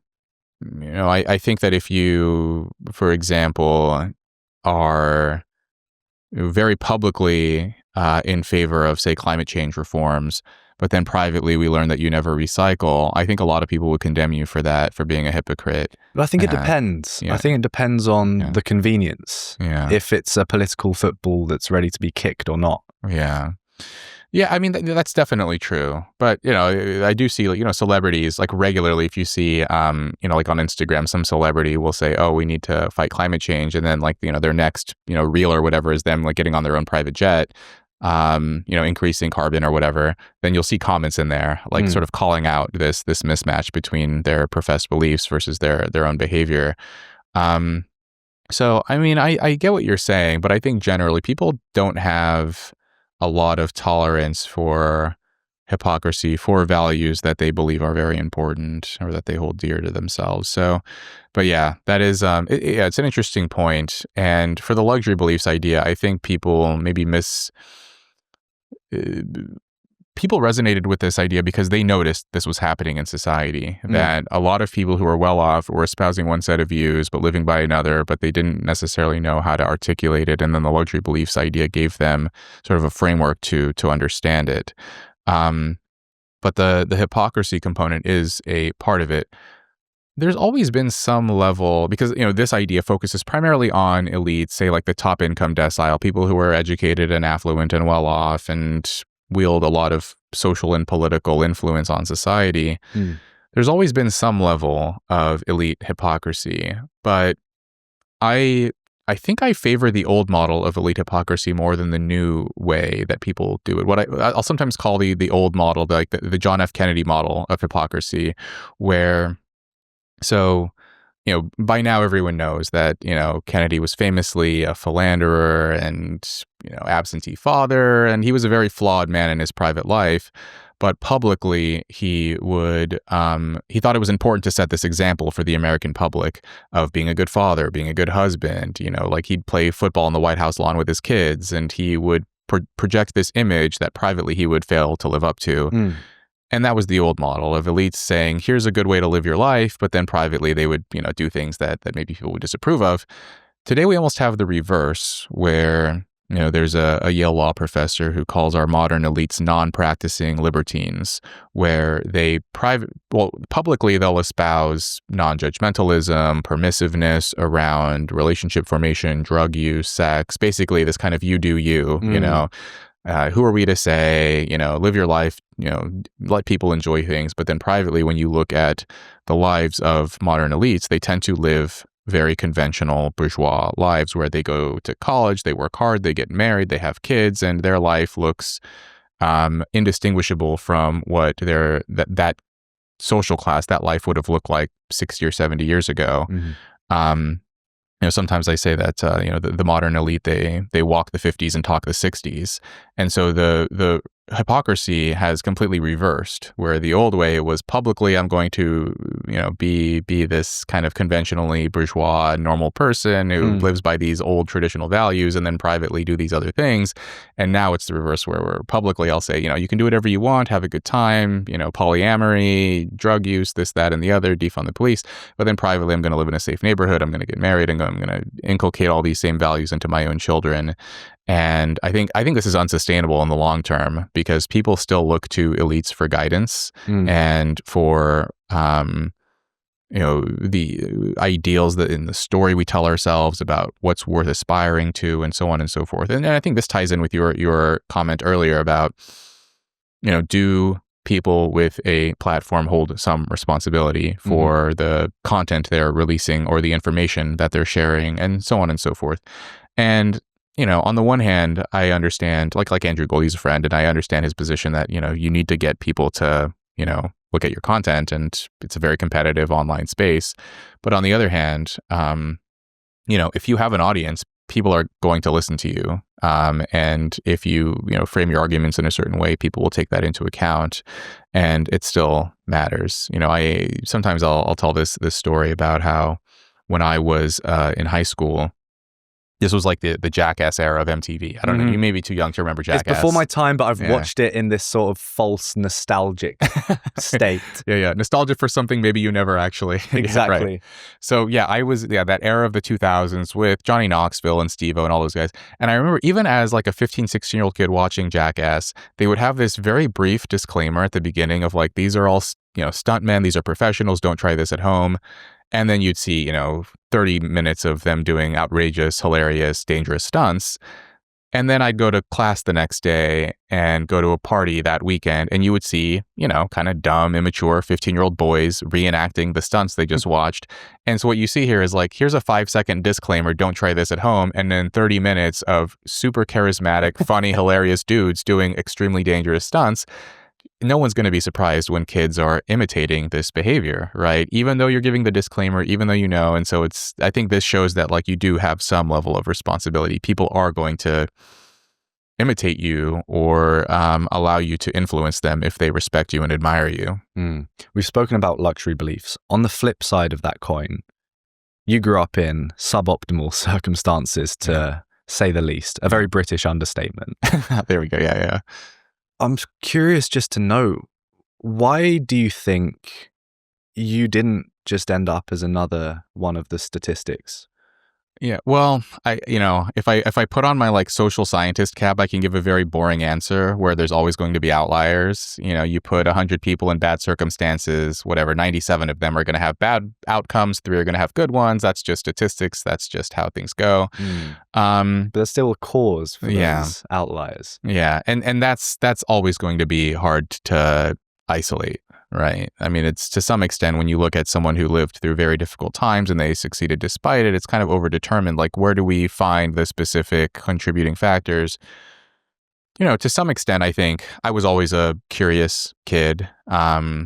I think that if you, for example, are very publicly in favor of, say, climate change reforms, but then privately we learn that you never recycle, I think a lot of people would condemn you for that, for being a hypocrite. But I think it depends. Yeah. I think it depends on the convenience. Yeah. If it's a political football that's ready to be kicked or not. Yeah. Yeah, I mean, that's definitely true. But, I do see, celebrities, like regularly, if you see, like on Instagram, some celebrity will say, oh, we need to fight climate change. And then their next, reel or whatever is them like getting on their own private jet, increasing carbon or whatever. Then you'll see comments in there, like sort of calling out this mismatch between their professed beliefs versus their own behavior. So, I mean, I get what you're saying, but I think generally people don't have a lot of tolerance for hypocrisy, for values that they believe are very important or that they hold dear to themselves. So, but yeah, that is, it's an interesting point. And for the luxury beliefs idea, I think people maybe people resonated with this idea because they noticed this was happening in society, that a lot of people who are well off were espousing one set of views, but living by another, but they didn't necessarily know how to articulate it. And then the luxury beliefs idea gave them sort of a framework to understand it. But the hypocrisy component is a part of it. There's always been some level, because, this idea focuses primarily on elites, say like the top income decile, people who are educated and affluent and well off and wield a lot of social and political influence on society. There's always been some level of elite hypocrisy, but I think I favor the old model of elite hypocrisy more than the new way that people do it. What I'll sometimes call the old model, like the John F. Kennedy model of hypocrisy, where, so, by now everyone knows that, Kennedy was famously a philanderer and, absentee father, and he was a very flawed man in his private life. But publicly, he thought it was important to set this example for the American public of being a good father, being a good husband, like he'd play football on the White House lawn with his kids, and he would project this image that privately he would fail to live up to. And that was the old model of elites saying, here's a good way to live your life, but then privately they would, do things that maybe people would disapprove of. Today, we almost have the reverse, where, there's a Yale law professor who calls our modern elites non-practicing libertines, where they publicly they'll espouse non-judgmentalism, permissive-ness around relationship formation, drug use, sex, basically this kind of you do you, who are we to say, live your life, let people enjoy things. But then privately, when you look at the lives of modern elites, they tend to live very conventional bourgeois lives where they go to college, they work hard, they get married, they have kids, and their life looks indistinguishable from what that social class, that life would have looked like 60 or 70 years ago. Sometimes I say that, the modern elite, they walk the 50s and talk the 60s. And so the hypocrisy has completely reversed, where the old way was publicly, I'm going to, be this kind of conventionally bourgeois, normal person who lives by these old traditional values, and then privately do these other things. And now it's the reverse, where publicly I'll say, you can do whatever you want, have a good time, polyamory, drug use, this, that, and the other, defund the police. But then privately, I'm going to live in a safe neighborhood, I'm going to get married, and I'm going to inculcate all these same values into my own children. And I think this is unsustainable in the long term, because people still look to elites for guidance and for the ideals that in the story we tell ourselves about what's worth aspiring to, and so on and so forth. And I think this ties in with your comment earlier about, do people with a platform hold some responsibility for the content they're releasing or the information that they're sharing, and so on and so forth. And on the one hand, I understand, like Andrew Gold, he's a friend, and I understand his position that, you need to get people to, look at your content, and it's a very competitive online space. But on the other hand, if you have an audience, people are going to listen to you. And if you, frame your arguments in a certain way, people will take that into account, and it still matters. Sometimes I'll tell this story about how when I was in high school, This was like the Jackass era of MTV. I don't know. You may be too young to remember Jackass. It's before my time, but I've watched it in this sort of false nostalgic state. Yeah. Nostalgia for something maybe you never actually. Exactly. Right. So I was, that era of the 2000s with Johnny Knoxville and Steve-O and all those guys. And I remember even as like a 15, 16-year-old kid watching Jackass, they would have this very brief disclaimer at the beginning of like, these are all, stuntmen. These are professionals. Don't try this at home. And then you'd see, 30 minutes of them doing outrageous, hilarious, dangerous stunts. And then I'd go to class the next day and go to a party that weekend. And you would see, kind of dumb, immature 15-year-old boys reenacting the stunts they just watched. And so what you see here is like, here's a 5-second disclaimer. Don't try this at home. And then 30 minutes of super charismatic, funny, hilarious dudes doing extremely dangerous stunts. No one's going to be surprised when kids are imitating this behavior, right? Even though you're giving the disclaimer, even though And so I think this shows that like you do have some level of responsibility. People are going to imitate you or allow you to influence them if they respect you and admire you. We've spoken about luxury beliefs. On the flip side of that coin, you grew up in suboptimal circumstances, to say the least. A very British understatement. There we go. Yeah. I'm curious just to know, why do you think you didn't just end up as another one of the statistics? Yeah, well, if I put on my like social scientist cap, I can give a very boring answer where there's always going to be outliers. You put 100 people in bad circumstances, whatever, 97 of them are going to have bad outcomes, 3 are going to have good ones. That's just statistics. That's just how things go. But there's still a cause for those outliers. Yeah, and that's always going to be hard to isolate. Right. I mean, it's to some extent when you look at someone who lived through very difficult times and they succeeded despite it, it's kind of overdetermined. Like, where do we find the specific contributing factors? To some extent, I think I was always a curious kid. There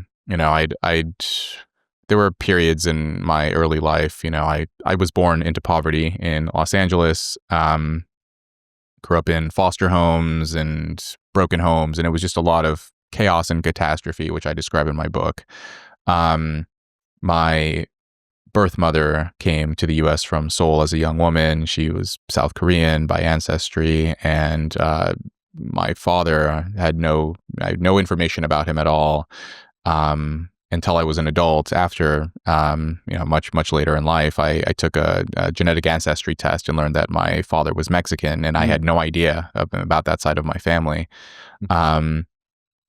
were periods in my early life, I was born into poverty in Los Angeles, grew up in foster homes and broken homes, and it was just a lot of chaos and catastrophe, which I describe in my book. My birth mother came to the U.S. from Seoul as a young woman. She was South Korean by ancestry, and my father I had no information about him at all until I was an adult. After much later in life, I took a genetic ancestry test and learned that my father was Mexican, and I had no idea about that side of my family.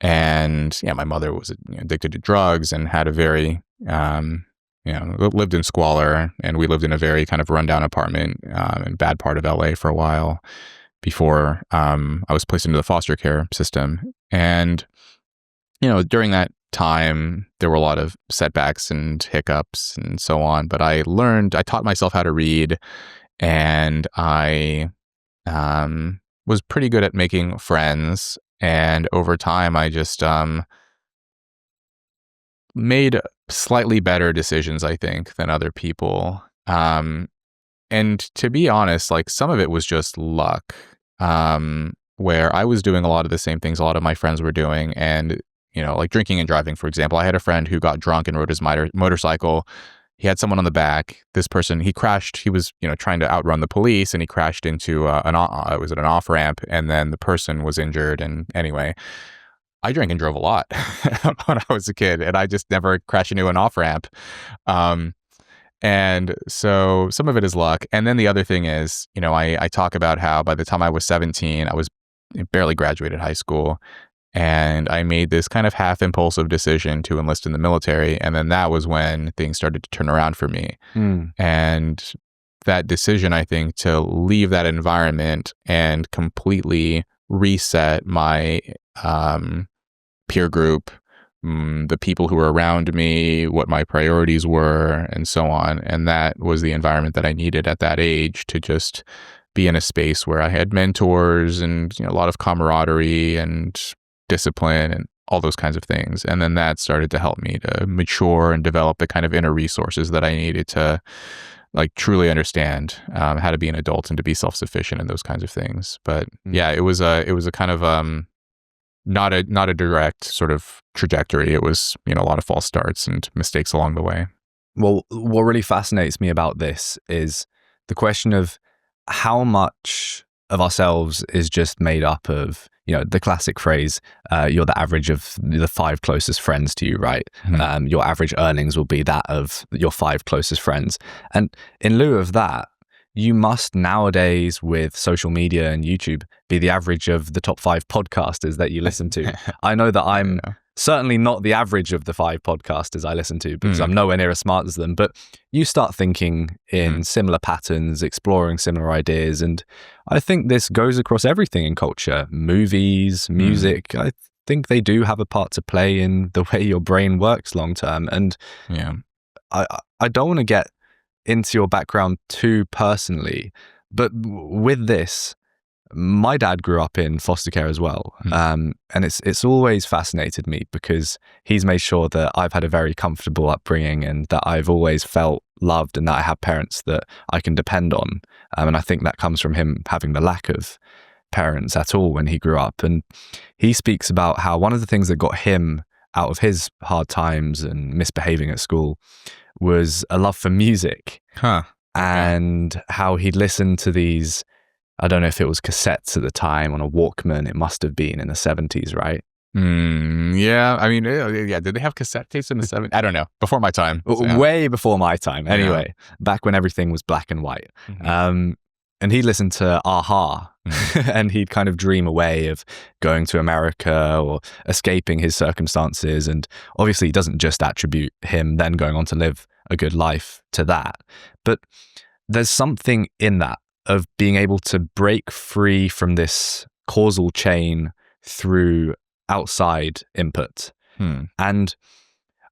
And my mother was addicted to drugs and had a very, lived in squalor, and we lived in a very kind of rundown apartment in bad part of LA for a while before I was placed into the foster care system. And, during that time, there were a lot of setbacks and hiccups and so on, but I taught myself how to read, and I was pretty good at making friends. And over time, I just made slightly better decisions, I think, than other people. And to be honest, like some of it was just luck, where I was doing a lot of the same things a lot of my friends were doing. And, like drinking and driving, for example. I had a friend who got drunk and rode his motorcycle. He had someone on the back. This person, he crashed. He was, trying to outrun the police, and he crashed into an off-ramp, and then the person was injured. And anyway, I drank and drove a lot when I was a kid, and I just never crashed into an off-ramp. And so some of it is luck. And then the other thing is, I talk about how by the time I was 17, I was barely graduated high school. And I made this kind of half impulsive decision to enlist in the military. And then that was when things started to turn around for me. And that decision, I think, to leave that environment and completely reset my peer group, the people who were around me, what my priorities were, and so on. And that was the environment that I needed at that age to just be in a space where I had mentors and a lot of camaraderie and discipline and all those kinds of things. And then that started to help me to mature and develop the kind of inner resources that I needed to like truly understand how to be an adult and to be self-sufficient and those kinds of things. But yeah, it was a kind of not a direct sort of trajectory. It was, a lot of false starts and mistakes along the way. Well, what really fascinates me about this is the question of how much of ourselves is just made up of, the classic phrase, you're the average of the 5 closest friends to you, right? Mm-hmm. Your average earnings will be that of your 5 closest friends. And in lieu of that, you must nowadays, with social media and YouTube, be the average of the top 5 podcasters that you listen to. I know that I'm certainly not the average of the 5 podcasters I listen to, because I'm nowhere near as smart as them. But you start thinking in similar patterns, exploring similar ideas. And I think this goes across everything in culture, movies, music. I think they do have a part to play in the way your brain works long term. And I don't want to get into your background too personally, but with this, my dad grew up in foster care as well. And it's always fascinated me, because he's made sure that I've had a very comfortable upbringing and that I've always felt loved and that I have parents that I can depend on. And I think that comes from him having the lack of parents at all when he grew up. And he speaks about how one of the things that got him out of his hard times and misbehaving at school was a love for music. And how he'd listen to these, I don't know if it was cassettes at the time on a Walkman. It must have been in the 70s, right? Yeah. I mean, yeah. Did they have cassette tapes in the 70s? I don't know. Before my time. So. Way before my time. Anyway, back when everything was black and white. And he listened to Aha, and he'd kind of dream away of going to America or escaping his circumstances. And obviously, he doesn't just attribute him then going on to live a good life to that. But there's something in that of being able to break free from this causal chain through outside input. And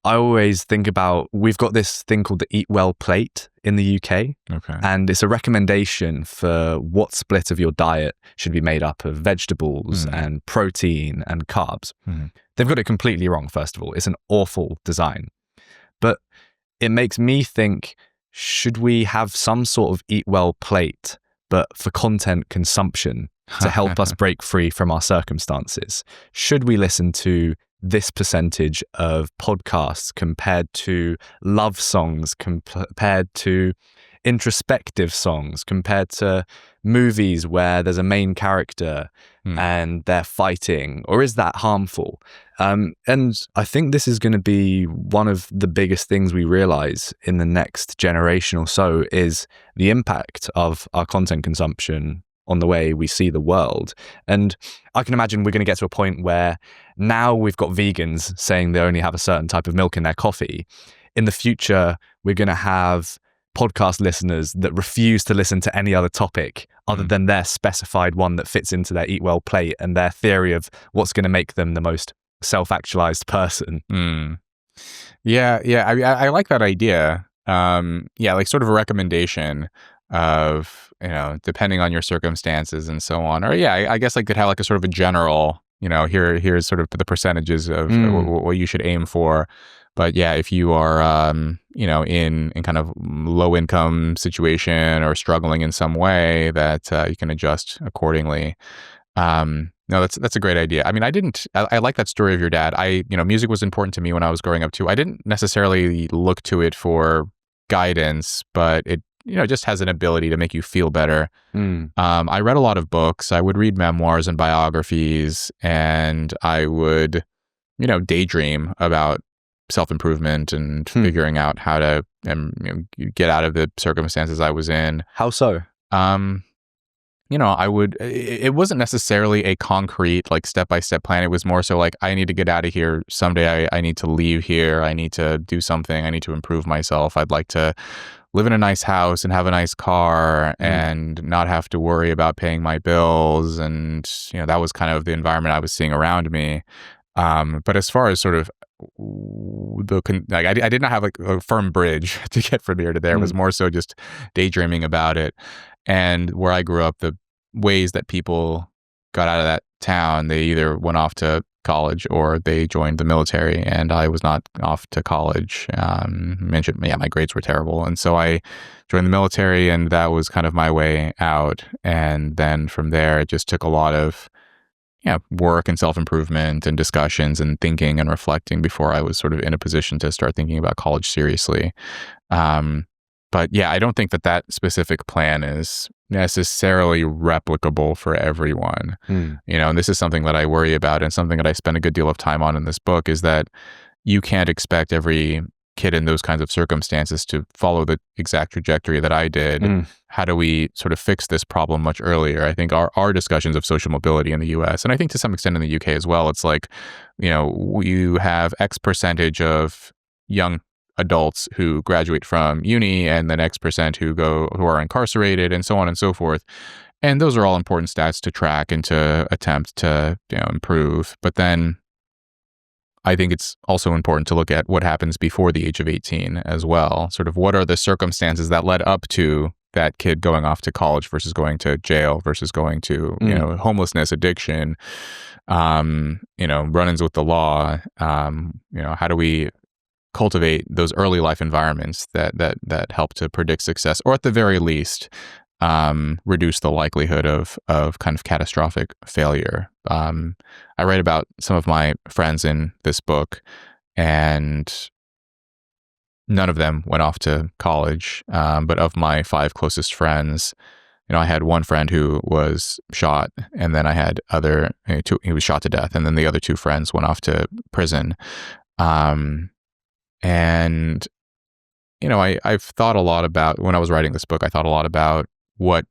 I always think about, we've got this thing called the Eat Well plate in the UK. And it's a recommendation for what split of your diet should be made up of vegetables and protein and carbs. They've got it completely wrong, first of all. It's an awful design. But it makes me think, should we have some sort of Eat Well plate, but for content consumption to help us break free from our circumstances? Should we listen to this percentage of podcasts compared to love songs, compared to introspective songs, compared to movies where there's a main character and they're fighting? Or is that harmful? And I think this is going to be one of the biggest things we realize in the next generation or so, is the impact of our content consumption on the way we see the world. And I can imagine we're going to get to a point where now we've got vegans saying they only have a certain type of milk in their coffee. In the future, we're going to have podcast listeners that refuse to listen to any other topic other than their specified one that fits into their Eat Well plate and their theory of what's going to make them the most self-actualized person. Yeah. I like that idea. Like sort of a recommendation of, depending on your circumstances and so on. Or I guess I could have like a sort of a general, here's sort of the percentages of what you should aim for. But yeah, if you are, in kind of low income situation or struggling in some way, that you can adjust accordingly. No, that's a great idea. I mean, I like that story of your dad. Music was important to me when I was growing up too. I didn't necessarily look to it for guidance, but it, just has an ability to make you feel better. I read a lot of books. I would read memoirs and biographies, and I would, daydream about self-improvement and figuring out how to get out of the circumstances I was in. How so? It wasn't necessarily a concrete, like, step-by-step plan. It was more so like, I need to get out of here someday. I need to leave here. I need to do something. I need to improve myself. I'd like to live in a nice house and have a nice car and not have to worry about paying my bills. And, that was kind of the environment I was seeing around me. But as far as sort of I did not have like a firm bridge to get from here to there. It was more so just daydreaming about it. And where I grew up, the ways that people got out of that town, they either went off to college or they joined the military, and I was not off to college. My grades were terrible. And so I joined the military, and that was kind of my way out. And then from there, it just took a lot of work and self-improvement and discussions and thinking and reflecting before I was sort of in a position to start thinking about college seriously. But yeah, I don't think that specific plan is necessarily replicable for everyone. And this is something that I worry about, and something that I spend a good deal of time on in this book, is that you can't expect every kid in those kinds of circumstances to follow the exact trajectory that I did. How do we sort of fix this problem much earlier? I think our discussions of social mobility in the US, and I think to some extent in the UK as well, it's like, you have X percentage of young adults who graduate from uni, and then X percent who are incarcerated, and so on and so forth. And those are all important stats to track and to attempt to improve. But then I think it's also important to look at what happens before the age of 18 as well. Sort of what are the circumstances that led up to that kid going off to college versus going to jail versus going to homelessness, addiction, run-ins with the law. How do we cultivate those early life environments that help to predict success, or at the very least reduce the likelihood of kind of catastrophic failure. I write about some of my friends in this book, and none of them went off to college. But of my 5 closest friends, I had one friend who was shot, and then I had he was shot to death, and then the other 2 friends went off to prison. And, I've thought a lot about, when I was writing this book, I thought a lot about what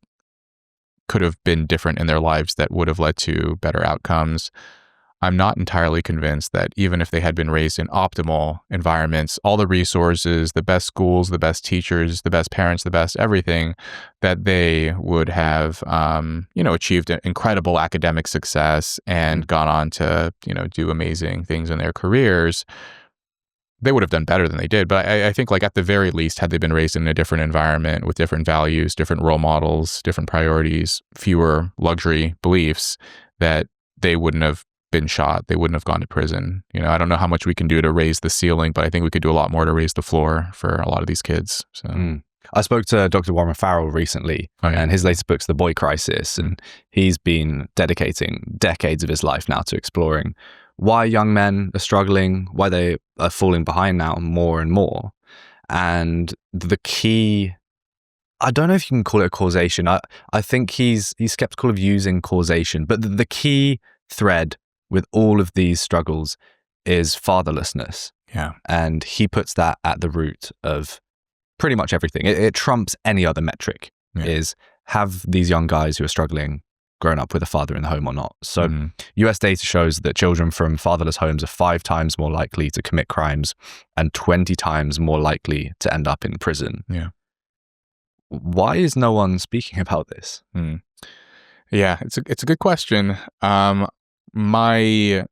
could have been different in their lives that would have led to better outcomes. I'm not entirely convinced that even if they had been raised in optimal environments, all the resources, the best schools, the best teachers, the best parents, the best everything, that they would have, achieved incredible academic success and gone on to, do amazing things in their careers. They would have done better than they did. But I think, like, at the very least, had they been raised in a different environment with different values, different role models, different priorities, fewer luxury beliefs, that they wouldn't have been shot. They wouldn't have gone to prison. I don't know how much we can do to raise the ceiling, but I think we could do a lot more to raise the floor for a lot of these kids. So. I spoke to Dr. Warren Farrell recently, and his latest book's The Boy Crisis, and he's been dedicating decades of his life now to exploring why young men are struggling, why they are falling behind now more and more. And the key, I don't know if you can call it a causation. I think he's skeptical of using causation, but the key thread with all of these struggles is fatherlessness. Yeah. And he puts that at the root of pretty much everything. It trumps any other metric. Is, have these young guys who are struggling grown up with a father in the home or not? So US data shows that children from fatherless homes are 5 times more likely to commit crimes and 20 times more likely to end up in prison. Yeah. Why is no one speaking about this? Yeah, it's a good question. My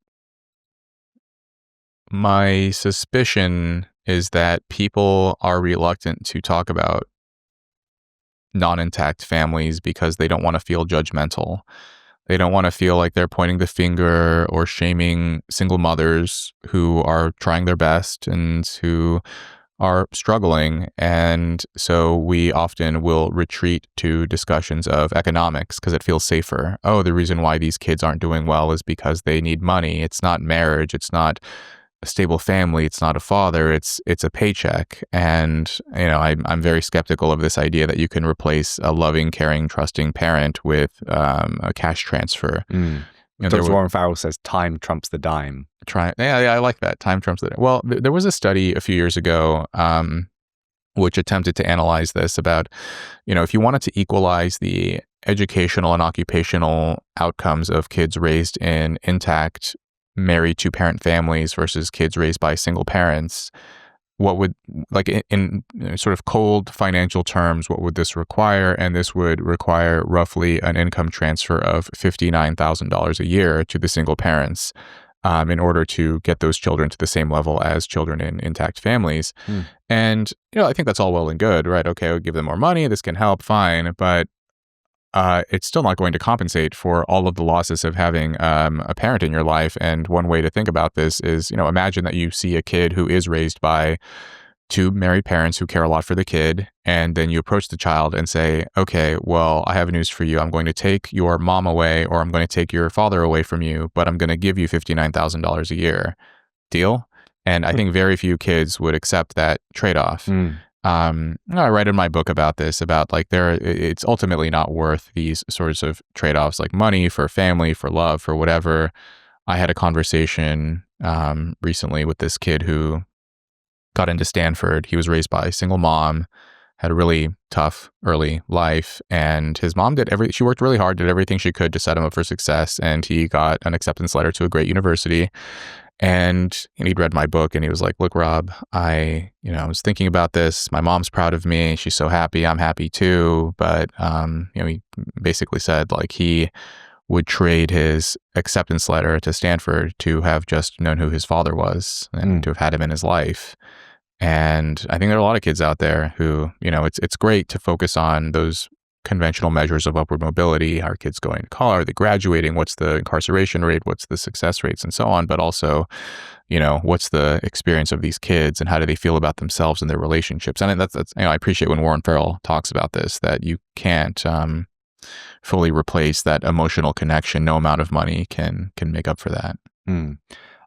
suspicion is that people are reluctant to talk about non-intact families because they don't want to feel judgmental. They don't want to feel like they're pointing the finger or shaming single mothers who are trying their best and who are struggling. And so we often will retreat to discussions of economics because it feels safer. Oh, the reason why these kids aren't doing well is because they need money. It's not marriage. It's not a stable family. It's not a father. It's a paycheck. And, I'm very skeptical of this idea that you can replace a loving, caring, trusting parent with a cash transfer. Dr. Warren Farrell says time trumps the dime. Yeah, I like that. Time trumps the dime. Well, there was a study a few years ago which attempted to analyze this about, if you wanted to equalize the educational and occupational outcomes of kids raised in intact married 2-parent families versus kids raised by single parents, what would, like in sort of cold financial terms, what would this require? And this would require roughly an income transfer of $59,000 a year to the single parents in order to get those children to the same level as children in intact families. And, I think that's all well and good, right? Okay, we'll give them more money. This can help, fine. But it's still not going to compensate for all of the losses of having a parent in your life. And one way to think about this is, imagine that you see a kid who is raised by 2 married parents who care a lot for the kid. And then you approach the child and say, okay, well, I have news for you. I'm going to take your mom away, or I'm going to take your father away from you, but I'm going to give you $59,000 a year. Deal? And I think very few kids would accept that trade-off. I write in my book about this, about like it's ultimately not worth these sorts of trade-offs, like money for family, for love, for whatever. I had a conversation recently with this kid who got into Stanford. He was raised by a single mom, had a really tough early life, and his mom she worked really hard, did everything she could to set him up for success, and he got an acceptance letter to a great university. And he'd read my book and he was like, look, Rob, I was thinking about this. My mom's proud of me. She's so happy. I'm happy too. But, he basically said like he would trade his acceptance letter to Stanford to have just known who his father was and to have had him in his life. And I think there are a lot of kids out there who, it's great to focus on those conventional measures of upward mobility. Are kids going to college? Are they graduating? What's the incarceration rate? What's the success rates and so on? But also, what's the experience of these kids and how do they feel about themselves and their relationships? And that's I appreciate when Warren Farrell talks about this, that you can't fully replace that emotional connection. No amount of money can make up for that.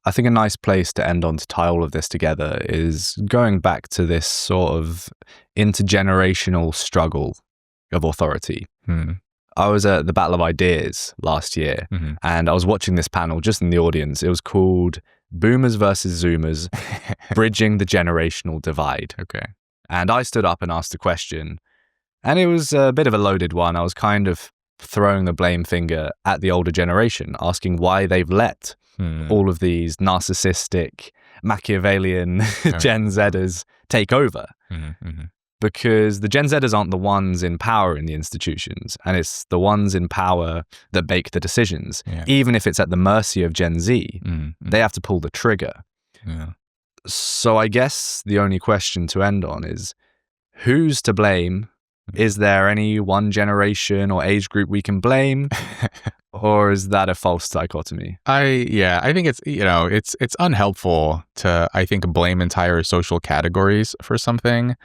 I think a nice place to end on to tie all of this together is going back to this sort of intergenerational struggle of authority. I was at the Battle of Ideas last year, and I was watching this panel just in the audience. It was called Boomers versus Zoomers, Bridging the Generational Divide. Okay. And I stood up and asked a question, and it was a bit of a loaded one. I was kind of throwing the blame finger at the older generation, asking why they've let all of these narcissistic, Machiavellian Gen Zers take over. Because the Gen Zers aren't the ones in power in the institutions, and it's the ones in power that make the decisions. Yeah. Even if it's at the mercy of Gen Z, they have to pull the trigger. Yeah. So I guess the only question to end on is, who's to blame? Is there any one generation or age group we can blame? Or is that a false dichotomy? I think it's, it's unhelpful to, I think, blame entire social categories for something.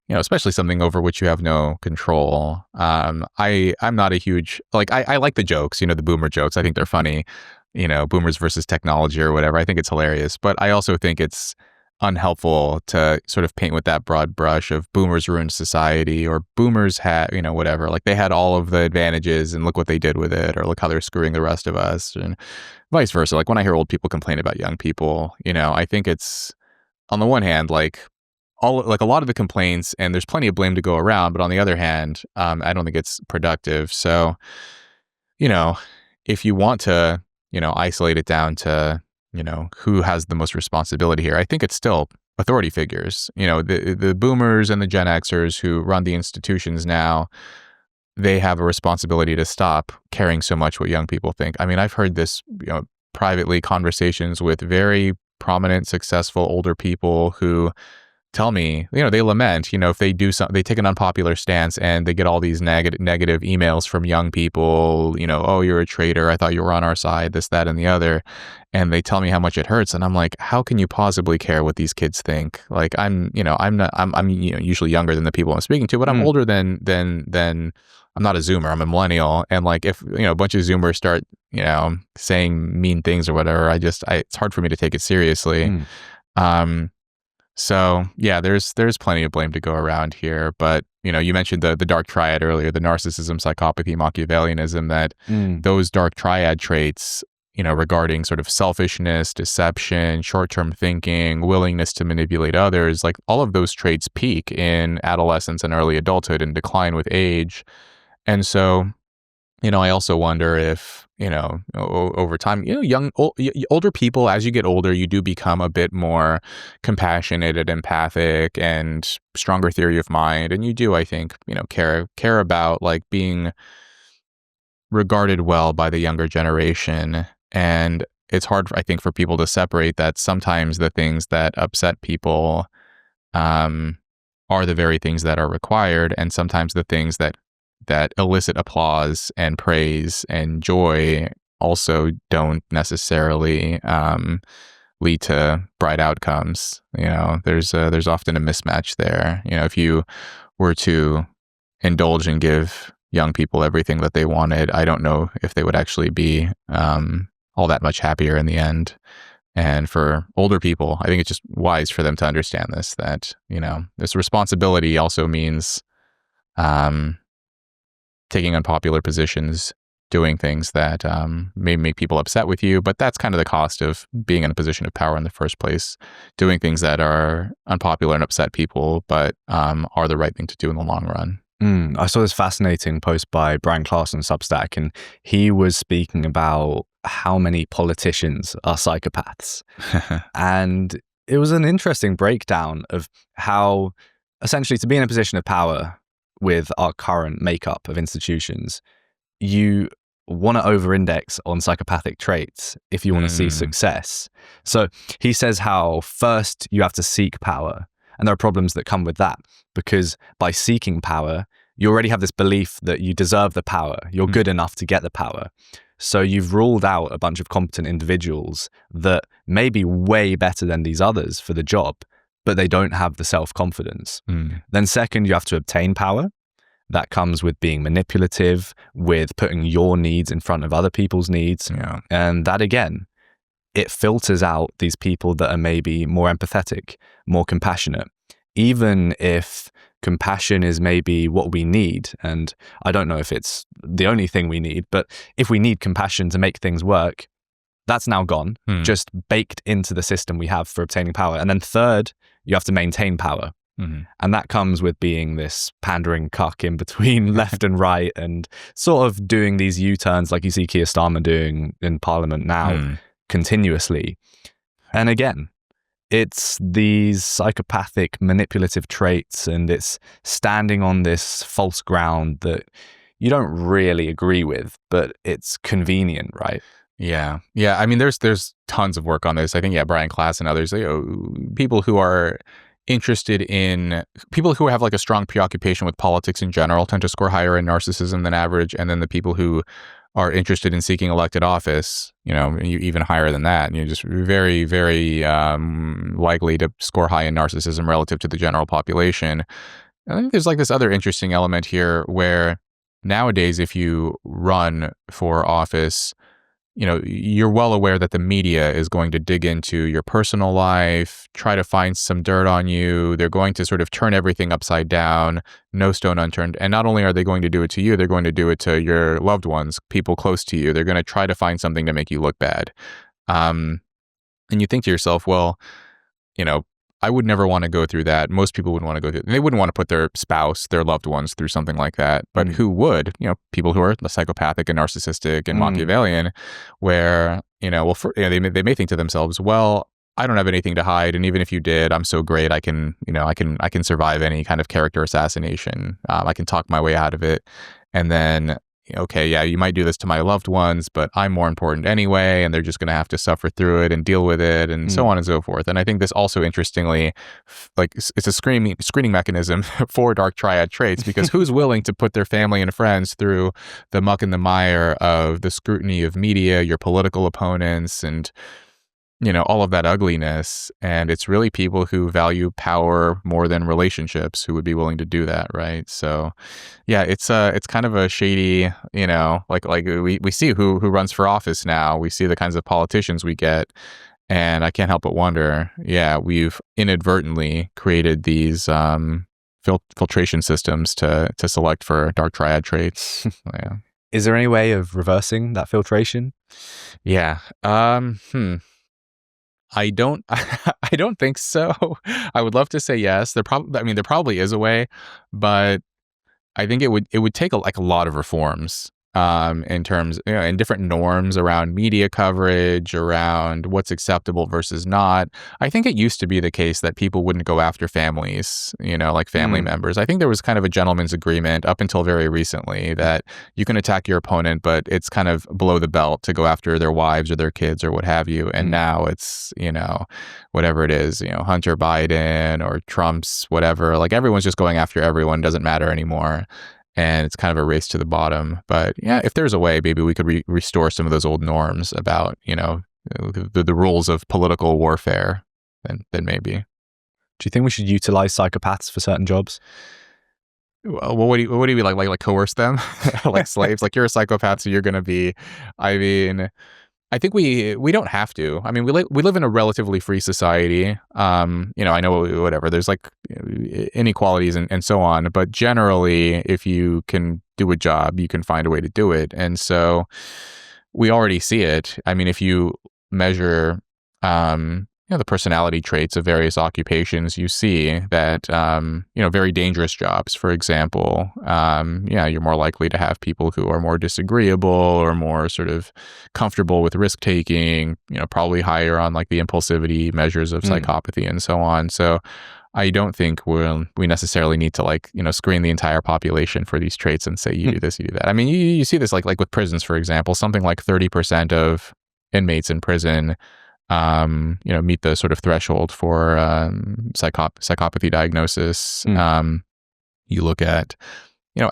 Especially something over which you have no control. I'm not a huge, I like the jokes, the boomer jokes. I think they're funny, boomers versus technology or whatever. I think it's hilarious. But I also think it's unhelpful to sort of paint with that broad brush of boomers ruined society, or boomers had, whatever. Like they had all of the advantages and look what they did with it, or look how they're screwing the rest of us, and vice versa. Like when I hear old people complain about young people, I think it's, on the one hand, a lot of the complaints, and there's plenty of blame to go around, but on the other hand, I don't think it's productive. So, if you want to, isolate it down to, who has the most responsibility here, I think it's still authority figures. The boomers and the Gen Xers who run the institutions now, they have a responsibility to stop caring so much what young people think. I mean, I've heard this, privately, conversations with very prominent, successful older people who tell me, they lament, if they do something, they take an unpopular stance and they get all these negative emails from young people, oh, you're a traitor. I thought you were on our side, this, that, and the other. And they tell me how much it hurts. And I'm like, how can you possibly care what these kids think? Like I'm usually younger than the people I'm speaking to, but I'm older than I'm not a Zoomer. I'm a millennial. And like, if, a bunch of Zoomers start, saying mean things or whatever, it's hard for me to take it seriously. So yeah, there's plenty of blame to go around here, but you mentioned the dark triad earlier, the narcissism, psychopathy, Machiavellianism, that those dark triad traits, regarding sort of selfishness, deception, short-term thinking, willingness to manipulate others, like all of those traits peak in adolescence and early adulthood and decline with age. And so, I also wonder if, over time, older people, as you get older, you do become a bit more compassionate and empathic and stronger theory of mind. And you do, I think, care about like being regarded well by the younger generation. And it's hard, I think, for people to separate that sometimes the things that upset people are the very things that are required. And sometimes the things that elicit applause and praise and joy also don't necessarily lead to bright outcomes. There's often a mismatch there. If you were to indulge and give young people everything that they wanted, I don't know if they would actually be all that much happier in the end. And for older people, I think it's just wise for them to understand this, that, this responsibility also means taking unpopular positions, doing things that may make people upset with you. But that's kind of the cost of being in a position of power in the first place, doing things that are unpopular and upset people, but are the right thing to do in the long run. I saw this fascinating post by Brian Klaas on Substack, and he was speaking about how many politicians are psychopaths. And it was an interesting breakdown of how essentially to be in a position of power with our current makeup of institutions, you want to over-index on psychopathic traits if you want to see success. So he says how first you have to seek power. And there are problems that come with that, because by seeking power, you already have this belief that you deserve the power. You're good enough to get the power. So you've ruled out a bunch of competent individuals that may be way better than these others for the job, but they don't have the self-confidence. Then second, you have to obtain power. That comes with being manipulative, with putting your needs in front of other people's needs. Yeah. And that again, it filters out these people that are maybe more empathetic, more compassionate. Even if compassion is maybe what we need, and I don't know if it's the only thing we need, but if we need compassion to make things work, that's now gone, just baked into the system we have for obtaining power. And then third, you have to maintain power. And that comes with being this pandering cuck in between left and right, and sort of doing these U-turns like you see Keir Starmer doing in Parliament now continuously. And again, it's these psychopathic manipulative traits, and it's standing on this false ground that you don't really agree with, but it's convenient, right? Yeah. I mean, there's tons of work on this. I think, Brian Klaas and others, people who are interested in, people who have like a strong preoccupation with politics in general tend to score higher in narcissism than average. And then the people who are interested in seeking elected office, even higher than that, just very, very likely to score high in narcissism relative to the general population. I think there's like this other interesting element here where nowadays, if you run for office, you're well aware that the media is going to dig into your personal life, try to find some dirt on you. They're going to sort of turn everything upside down, no stone unturned. And not only are they going to do it to you, they're going to do it to your loved ones, people close to you. They're going to try to find something to make you look bad. And you think to yourself, well, I would never want to go through that. Most people wouldn't want to go through. They wouldn't want to put their spouse, their loved ones through something like that. But who would? People who are psychopathic and narcissistic and Machiavellian, where they may think to themselves, well, I don't have anything to hide, and even if you did, I'm so great, I can survive any kind of character assassination. I can talk my way out of it, and then. Okay, yeah, you might do this to my loved ones, but I'm more important anyway, and they're just going to have to suffer through it and deal with it, and so on and so forth. And I think this also, interestingly, like it's a screening mechanism for dark triad traits, because who's willing to put their family and friends through the muck and the mire of the scrutiny of media, your political opponents, and all of that ugliness? And it's really people who value power more than relationships who would be willing to do that, right? So, yeah, it's kind of a shady, like we see who runs for office now. We see the kinds of politicians we get, and I can't help but wonder, we've inadvertently created these filtration systems to select for dark triad traits. Yeah. Is there any way of reversing that filtration? Yeah. I don't think so. I would love to say yes. There probably is a way, but I think it would take a lot of reforms in terms, in different norms around media coverage, around what's acceptable versus not. I think it used to be the case that people wouldn't go after families, like family members. I think there was kind of a gentleman's agreement up until very recently that you can attack your opponent, but it's kind of below the belt to go after their wives or their kids or what have you. And now it's, whatever it is, Hunter Biden or Trump's whatever, like everyone's just going after everyone, doesn't matter anymore. And it's kind of a race to the bottom. But yeah, if there's a way, maybe we could restore some of those old norms about, the rules of political warfare, then maybe. Do you think we should utilize psychopaths for certain jobs? Well, what do you like coerce them like slaves? Like, you're a psychopath, so you're going to be, I mean, I think we don't have to. I mean, we live in a relatively free society. I know whatever. There's like inequalities and so on, but generally, if you can do a job, you can find a way to do it. And so we already see it. I mean, if you measure, the personality traits of various occupations, you see that, very dangerous jobs, for example, you're more likely to have people who are more disagreeable or more sort of comfortable with risk taking, probably higher on like the impulsivity measures of psychopathy and so on. So I don't think we necessarily need to screen the entire population for these traits and say, you do this, you do that. I mean, you see this like with prisons, for example, something like 30% of inmates in prison meet the sort of threshold for psychopathy diagnosis. You look at,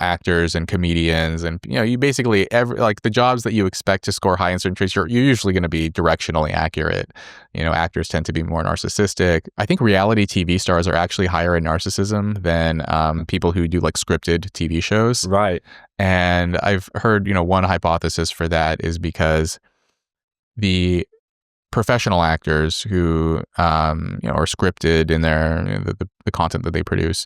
actors and comedians, and you basically the jobs that you expect to score high in certain traits, you're usually going to be directionally accurate. Actors tend to be more narcissistic. I think reality TV stars are actually higher in narcissism than people who do like scripted TV shows. Right. And I've heard, one hypothesis for that is because the professional actors who are scripted in their the content that they produce,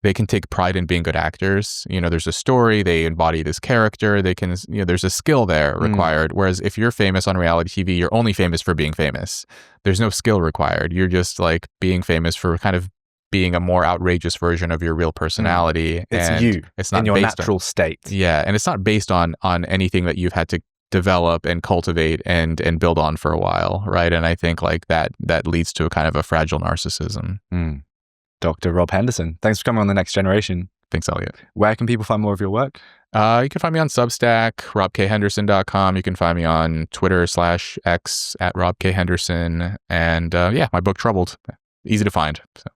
they can take pride in being good actors. There's a story, they embody this character, they can, there's a skill there required. Whereas if you're famous on reality TV, you're only famous for being famous. There's no skill required. You're just like being famous for kind of being a more outrageous version of your real personality. It's and you. It's not in your based natural state. Yeah, and it's not based on anything that you've had to develop and cultivate and build on for a while, right? And I think like that leads to a kind of a fragile narcissism. Dr. Rob Henderson, thanks for coming on The Next Generation. Thanks, Elliot. Where can people find more of your work? You can find me on Substack, robkhenderson.com. You can find me on Twitter /X @robkhenderson. And my book Troubled, easy to find. So.